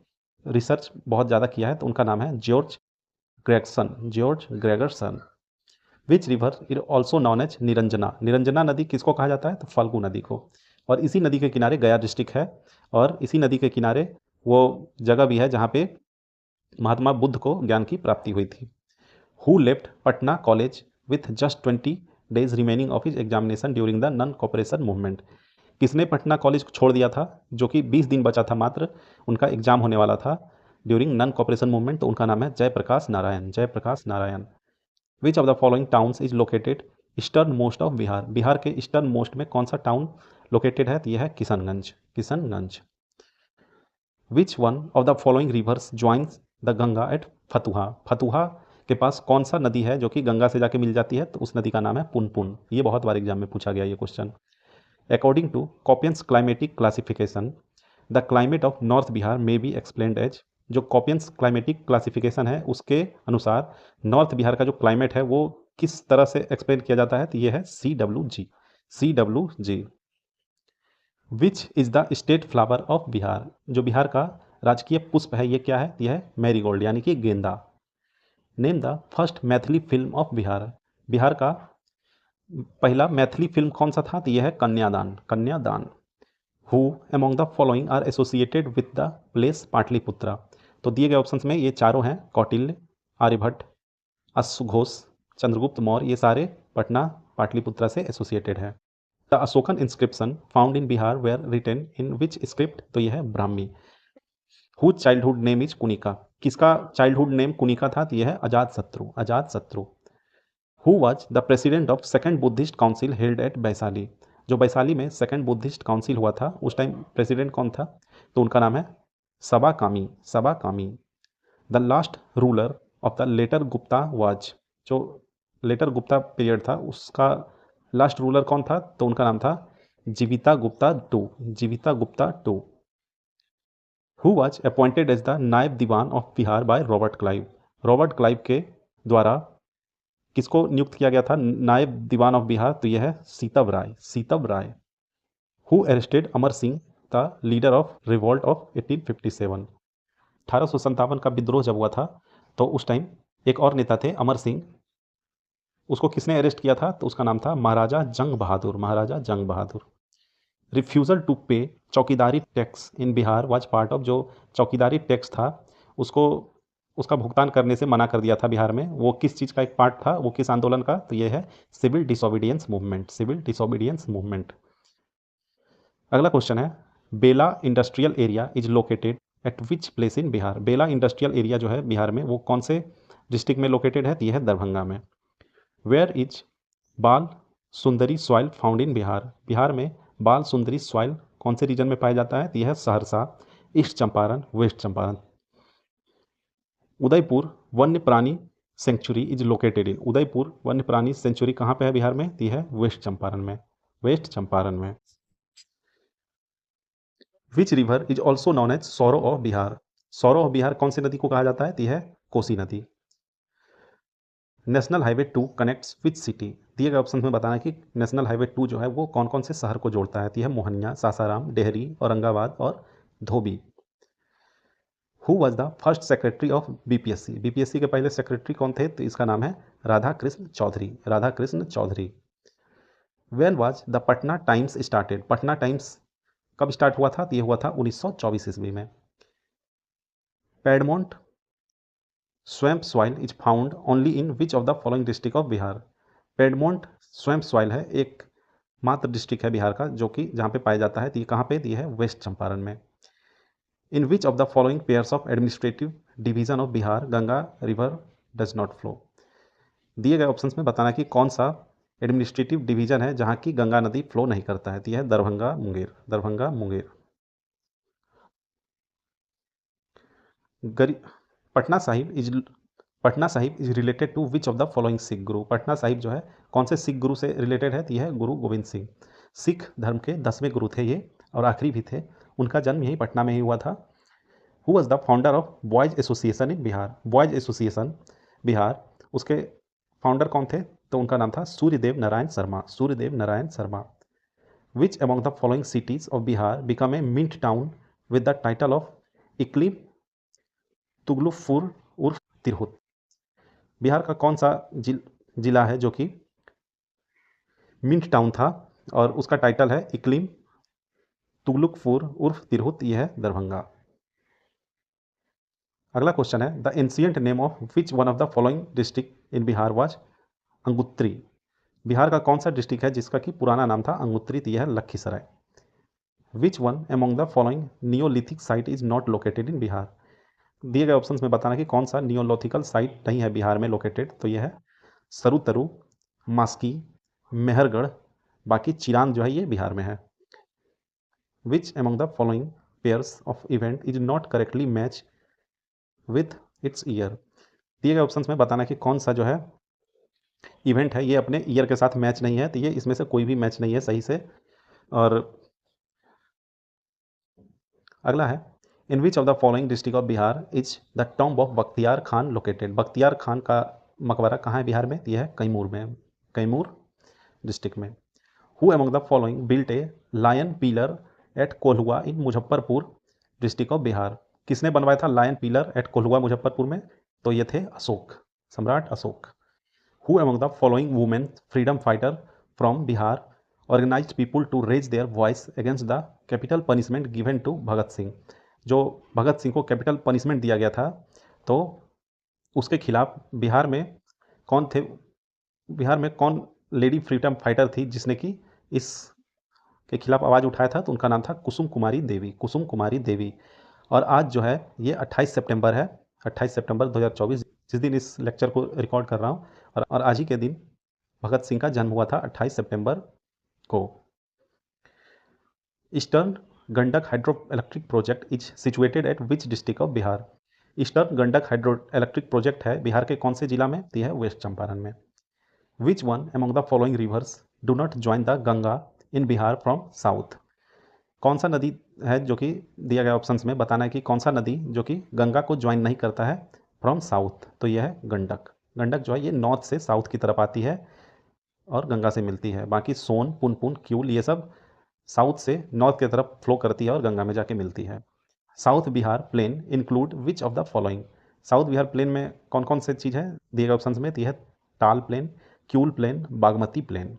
S1: रिसर्च बहुत ज़्यादा किया है? तो उनका नाम है George Gregson, George Gregerson. Which river is also known as Niranjana? Niranjana नदी किसको कहा जाता है? तो फाल्गु नदी को। और इसी नदी के किनारे गया डिस्ट्रिक्ट है, और इसी नदी के किनारे वो जगह भी है जहाँ पे महात्मा बुद्ध को ज्ञान की प्राप्ति हुई थी। Who left Patna college with just 20 days remaining of his examination during the non cooperation movement? किसने पटना कॉलेज को छोड़ दिया था, जो कि 20 दिन बचा था मात्र, उनका एग्जाम होने वाला था ड्यूरिंग नॉन कॉपरेशन मूवमेंट? तो उनका नाम है Jayaprakash Narayan, Jayaprakash Narayan. Which of the following towns is located eastern most of Bihar? Bihar के ईस्टर्न मोस्ट में कौन सा टाउन लोकेटेड है? तो यह है Kishanganj, Kishanganj. Which one of the following rivers joins the Ganga at Fatuha? Fatuha के पास कौन सा नदी है जो कि गंगा से जाके मिल जाती है? तो उस नदी का नाम है पुनपुन। ये बहुत बार एग्जाम में पूछा गया ये question. According to Koppen's climatic classification, the climate of north Bihar में बी एक्सप्लेन्ड एज? जो कॉपियंस क्लाइमेटिक क्लासिफिकेशन है उसके अनुसार नॉर्थ बिहार का जो क्लाइमेट है वो किस तरह से एक्सप्लेन किया जाता है? तो ये है CWG, CWG। Which is the state flower of Bihar? जो बिहार का राजकीय पुष्प है ये क्या है? यह है मैरीगोल्ड, यानी कि गेंदा। Name the first Maithili film of Bihar? Bihar का पहला मैथिली फिल्म कौन सा था? तो यह है Kanyadan, Kanyadan. Who among the following are associated with the place Pataliputra? तो दिए गए ऑप्शंस में ये चारों हैं, कौटिल्य, आर्यभट्ट, अश्वघोष, चंद्रगुप्त मौर्य, ये सारे पटना पाटलिपुत्रा से एसोसिएटेड है। The Ashokan inscription found in Bihar were written in which script? तो यह है Brahmi. Who childhood name is Kunika? किसका चाइल्डहुड नेम कुनिका था? तो यह है अजात शत्रु, अजात शत्रु। Who was the president of second Buddhist council held at Vaishali? जो वैशाली में सेकेंड बुद्धिस्ट काउंसिल हुआ था उस टाइम प्रेसिडेंट कौन था? तो उनका नाम है सबा Kami, Saba Kami. The last ruler of the later Gupta was? जो लेटर गुप्ता पीरियड था उसका लास्ट रूलर कौन था? तो उनका नाम था जीविता Gupta two, Jivita Gupta two. Who was appointed as the Naib Diwan of Bihar by Robert Clive? Robert Clive के द्वारा किसको नियुक्त किया गया था नायब दीवान ऑफ बिहार? तो यह है Sitab Rai, Sitab Rai. Who arrested Amar Singh the leader of revolt of 1857? 1857 का विद्रोह जब हुआ था तो उस टाइम एक और नेता थे अमर सिंह, उसको किसने अरेस्ट किया था? तो उसका नाम था महाराजा जंग बहादुर, महाराजा जंग बहादुर। Refusal to pay chowkidari tax in Bihar was part of, जो चौकीदारी टैक्स था उसको उसका भुगतान करने से मना कर दिया था बिहार में, वो किस चीज़ का एक पार्ट था, वो किस आंदोलन का? तो ये है civil disobedience movement, civil disobedience movement. अगला क्वेश्चन है Bela industrial area is located at which place in Bihar? Bela industrial area जो है बिहार में वो कौन से डिस्ट्रिक्ट में लोकेटेड है? तो यह है दरभंगा में। वेयर इज बाल सुंदरी soil found in Bihar? Bihar में बाल सुंदरी सॉइल कौन से रीजन में पाया जाता है? तो यह है सहरसा, ईस्ट चंपारण, वेस्ट चंपारण। उदयपुर वन्य प्राणी sanctuary is located in, Udaipur वन्य प्राणी सेंचुरी कहाँ पे है बिहार में? तो यह है वेस्ट चंपारण में, वेस्ट चंपारण में। Which river is also known as sorrow of Bihar? Sorrow of Bihar कौन सी नदी को कहा जाता है? तो यह है कोसी नदी। National highway 2 connects which city? दिए गए ऑप्शन में बताना है कि नेशनल हाईवे 2 जो है वो कौन कौन से शहर को जोड़ता है? तो यह मोहनिया, सासाराम, डेहरी, औरंगाबाद और Dhobi. Who was the first secretary of BPSC? BPSC के पहले सेक्रेटरी कौन थे? तो इसका नाम है Radha Krishna Chaudhary, Radha Krishna Chaudhary. When was the Patna Times started? Patna Times कब स्टार्ट हुआ था? तो ये हुआ था 1924 ईस्वी में। Piedmont swamp soil is found only in which of the following district of Bihar? Piedmont swamp soil है एक मात्र डिस्ट्रिक्ट है बिहार का जो कि जहाँ पे पाया जाता है। तो ये कहाँ पे? तो ये है वेस्ट चंपारण में। In which of the following pairs of administrative division of Bihar Ganga river does not flow? दिए गए ऑप्शंस में बताना कि कौन सा एडमिनिस्ट्रेटिव डिवीजन है जहाँ की गंगा नदी फ्लो नहीं करता है। तो यह है Darbhanga Munger, Darbhanga Munger. Patna Sahib is Patna Sahib is related to which of the following Sikh guru? Patna Sahib जो है कौन से सिख गुरु से रिलेटेड है? तो यह है गुरु गोविंद सिंह। सिख धर्म के 10वें गुरु थे ये और आखिरी भी थे। उनका जन्म यही पटना में ही हुआ था। Who was the founder of boys association in Bihar? Boys association Bihar उसके फाउंडर कौन थे? तो उनका नाम था Suryadev Narayan Sharma, Suryadev Narayan Sharma. Which among the following cities of Bihar become a mint town with the title of Iqlim Tughlaqpur उर्फ तिरहुत? बिहार का कौन सा जिला है जो कि मिंट टाउन था और उसका टाइटल है इक्लिम तुगलुकपुर उर्फ तिरहुत? यह है दरभंगा। अगला क्वेश्चन है the ancient name of which one of the following district in Bihar was Anguttari? Bihar का कौन सा डिस्ट्रिक्ट है जिसका कि पुराना नाम था अंगुत्री? तो यह है Lakhisarai. Which one among the following Neolithic site is not located in Bihar? दिए गए ऑप्शंस में बताना कि कौन सा नियोलिथिकल साइट नहीं है बिहार में लोकेटेड? तो यह है सरुतरु, मास्की, मेहरगढ़, बाकी चिरांद जो है ये बिहार में है। विच among the following pairs of event is not correctly match with its year? दिए गए ऑप्शंस में बताना कि कौन सा जो है इवेंट है ये अपने ईयर के साथ मैच नहीं है। तो ये इसमें से कोई भी मैच नहीं है सही से। और अगला है in which of the following district of Bihar is the tomb of Bakhtiyar Khan located? Bakhtiyar Khan का मकबरा कहाँ है बिहार में? यह है कैमूर में, कैमूर डिस्ट्रिक्ट में। Who among the following built a lion pillar at Kolhua in Muzaffarpur district of Bihar? किसने बनवाया था lion pillar at Kolhua Muzaffarpur में? तो ये थे अशोक, सम्राट Ashok. Who among the following women freedom fighter from Bihar organized people to raise their voice against the capital punishment given to Bhagat Singh? जो भगत सिंह को कैपिटल पनिशमेंट दिया गया था तो उसके खिलाफ बिहार में कौन थे? बिहार में कौन लेडी फ्रीडम फाइटर थी जिसने कि इस के खिलाफ आवाज़ उठाया था? तो उनका नाम था कुसुम कुमारी देवी, कुसुम कुमारी देवी। और आज जो है ये 28 सितंबर है, 28 सितंबर 2024, जिस दिन इस लेक्चर को रिकॉर्ड कर रहा हूँ। और आज ही के दिन भगत सिंह का जन्म हुआ था 28 सितंबर को। Eastern Gandak hydro electric project is situated at which district of Bihar? Eastern Gandak hydro electric project है बिहार के कौन से जिला में? तो है वेस्ट चंपारण में। Which one among the following reverse do not join the Ganga in Bihar from south? कौन सा नदी है जो कि दिया गया ऑप्शंस में बताना है कि कौन सा नदी जो कि गंगा को ज्वाइन नहीं करता है फ्रॉम साउथ? तो यह है गंडक, गंडक जो है ये नॉर्थ से साउथ की तरफ आती है और गंगा से मिलती है। बाकी सोन, पुनपुन, क्यूल ये सब साउथ से नॉर्थ की तरफ फ्लो करती है और गंगा में जाके मिलती है। South Bihar plain include which of the following? South Bihar plain में कौन कौन से चीज़ है दिए गए ऑप्शन में? तो यह Tal plain, Kiul plain, Bagmati plain.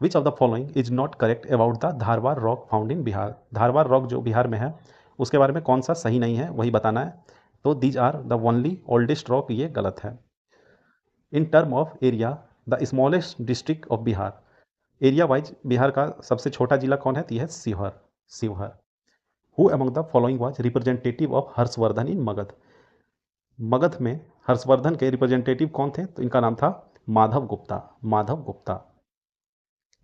S1: Which of the following is not correct about the Dharwar rock found in Bihar? Dharwar rock जो बिहार में है उसके बारे में कौन सा सही नहीं है वही बताना है। तो these are the only oldest rock, ये गलत है। In term of area the smallest district of Bihar? Area wise Bihar का सबसे छोटा जिला कौन है? तो यह है Sheohar. Sheohar. Who among the following was representative of Harshavardhan in Magadh? Magadh में हर्षवर्धन के रिप्रेजेंटेटिव कौन थे? तो इनका नाम था Madhav Gupta. Madhav Gupta.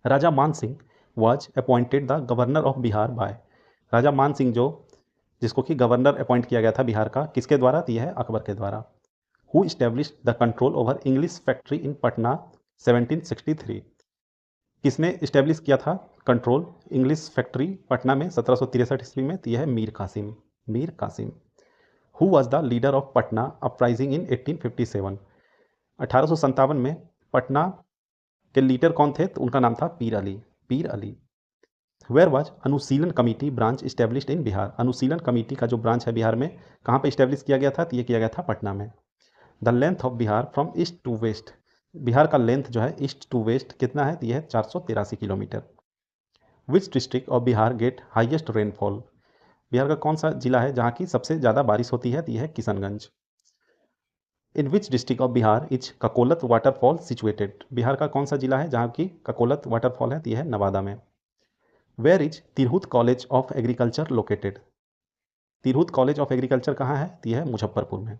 S1: Raja Man Singh was appointed the governor of Bihar by? Raja Man Singh जो जिसको कि गवर्नर अपॉइंट किया गया था बिहार का, किसके द्वारा? तो यह है अकबर के द्वारा। Who established the control over English factory in Patna 1763? किसने इस्टेब्लिश किया था कंट्रोल इंग्लिश फैक्ट्री पटना में 1763 ईस्वी में? तो यह है Mir Qasim. Mir Qasim. Who was the leader of Patna uprising in 1857? 1857 में पटना के लीडर कौन थे? तो उनका नाम था Pir Ali. Pir Ali. Where was Anushilan committee branch established in Bihar? Anushilan committee का जो ब्रांच है बिहार में कहाँ पे इस्टेब्लिश किया गया था? तो ये किया गया था पटना में। The length of Bihar from east to west? Bihar का लेंथ जो है ईस्ट टू वेस्ट कितना है? तो यह है 483 kilometre. Which district of Bihar get highest rainfall? Bihar का कौन सा जिला है जहाँ की सबसे ज़्यादा बारिश होती है? तो यह है Kishanganj. In which district of Bihar is Kakolat waterfall situated? Bihar का कौन सा जिला है जहाँ की ककोलत वाटरफॉल है? तो यह है नवादा में। Where is Tirhut college of agriculture located? Tirhut college of agriculture कहाँ है? तो यह है मुजफ्फरपुर में।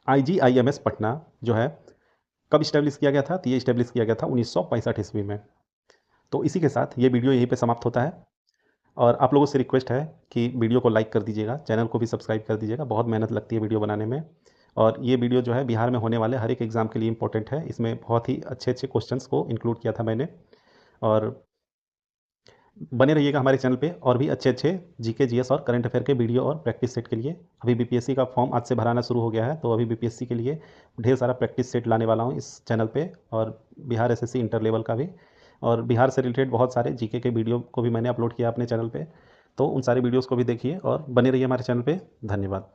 S1: IGIMS पटना जो है कब इस्टेब्लिश किया गया था? तो ये इस्टेब्लिश किया गया था 1965 ईस्वी में। तो इसी के साथ ये वीडियो यहीं पे समाप्त होता है और आप लोगों से रिक्वेस्ट है कि वीडियो को लाइक कर दीजिएगा, चैनल को भी सब्सक्राइब कर दीजिएगा। बहुत मेहनत लगती है वीडियो बनाने में और ये वीडियो जो है बिहार में होने वाले हर एक एग्ज़ाम के लिए इंपॉर्टेंट है। इसमें बहुत ही अच्छे अच्छे क्वेश्चंस को इंक्लूड किया था मैंने। और बने रहिएगा हमारे चैनल पे और भी अच्छे अच्छे GK GS और करंट अफेयर के वीडियो और प्रैक्टिस सेट के लिए। अभी BPSC का फॉर्म आज से भराना शुरू हो गया है, तो अभी BPSC के लिए ढेर सारा प्रैक्टिस सेट लाने वाला हूँ इस चैनल पे और बिहार SSC इंटर लेवल का भी। और बिहार से रिलेटेड बहुत सारे GK के वीडियो को भी मैंने अपलोड किया अपने चैनल पे, तो उन सारे वीडियोज़ को भी देखिए और बने रहिए हमारे चैनल पे। धन्यवाद।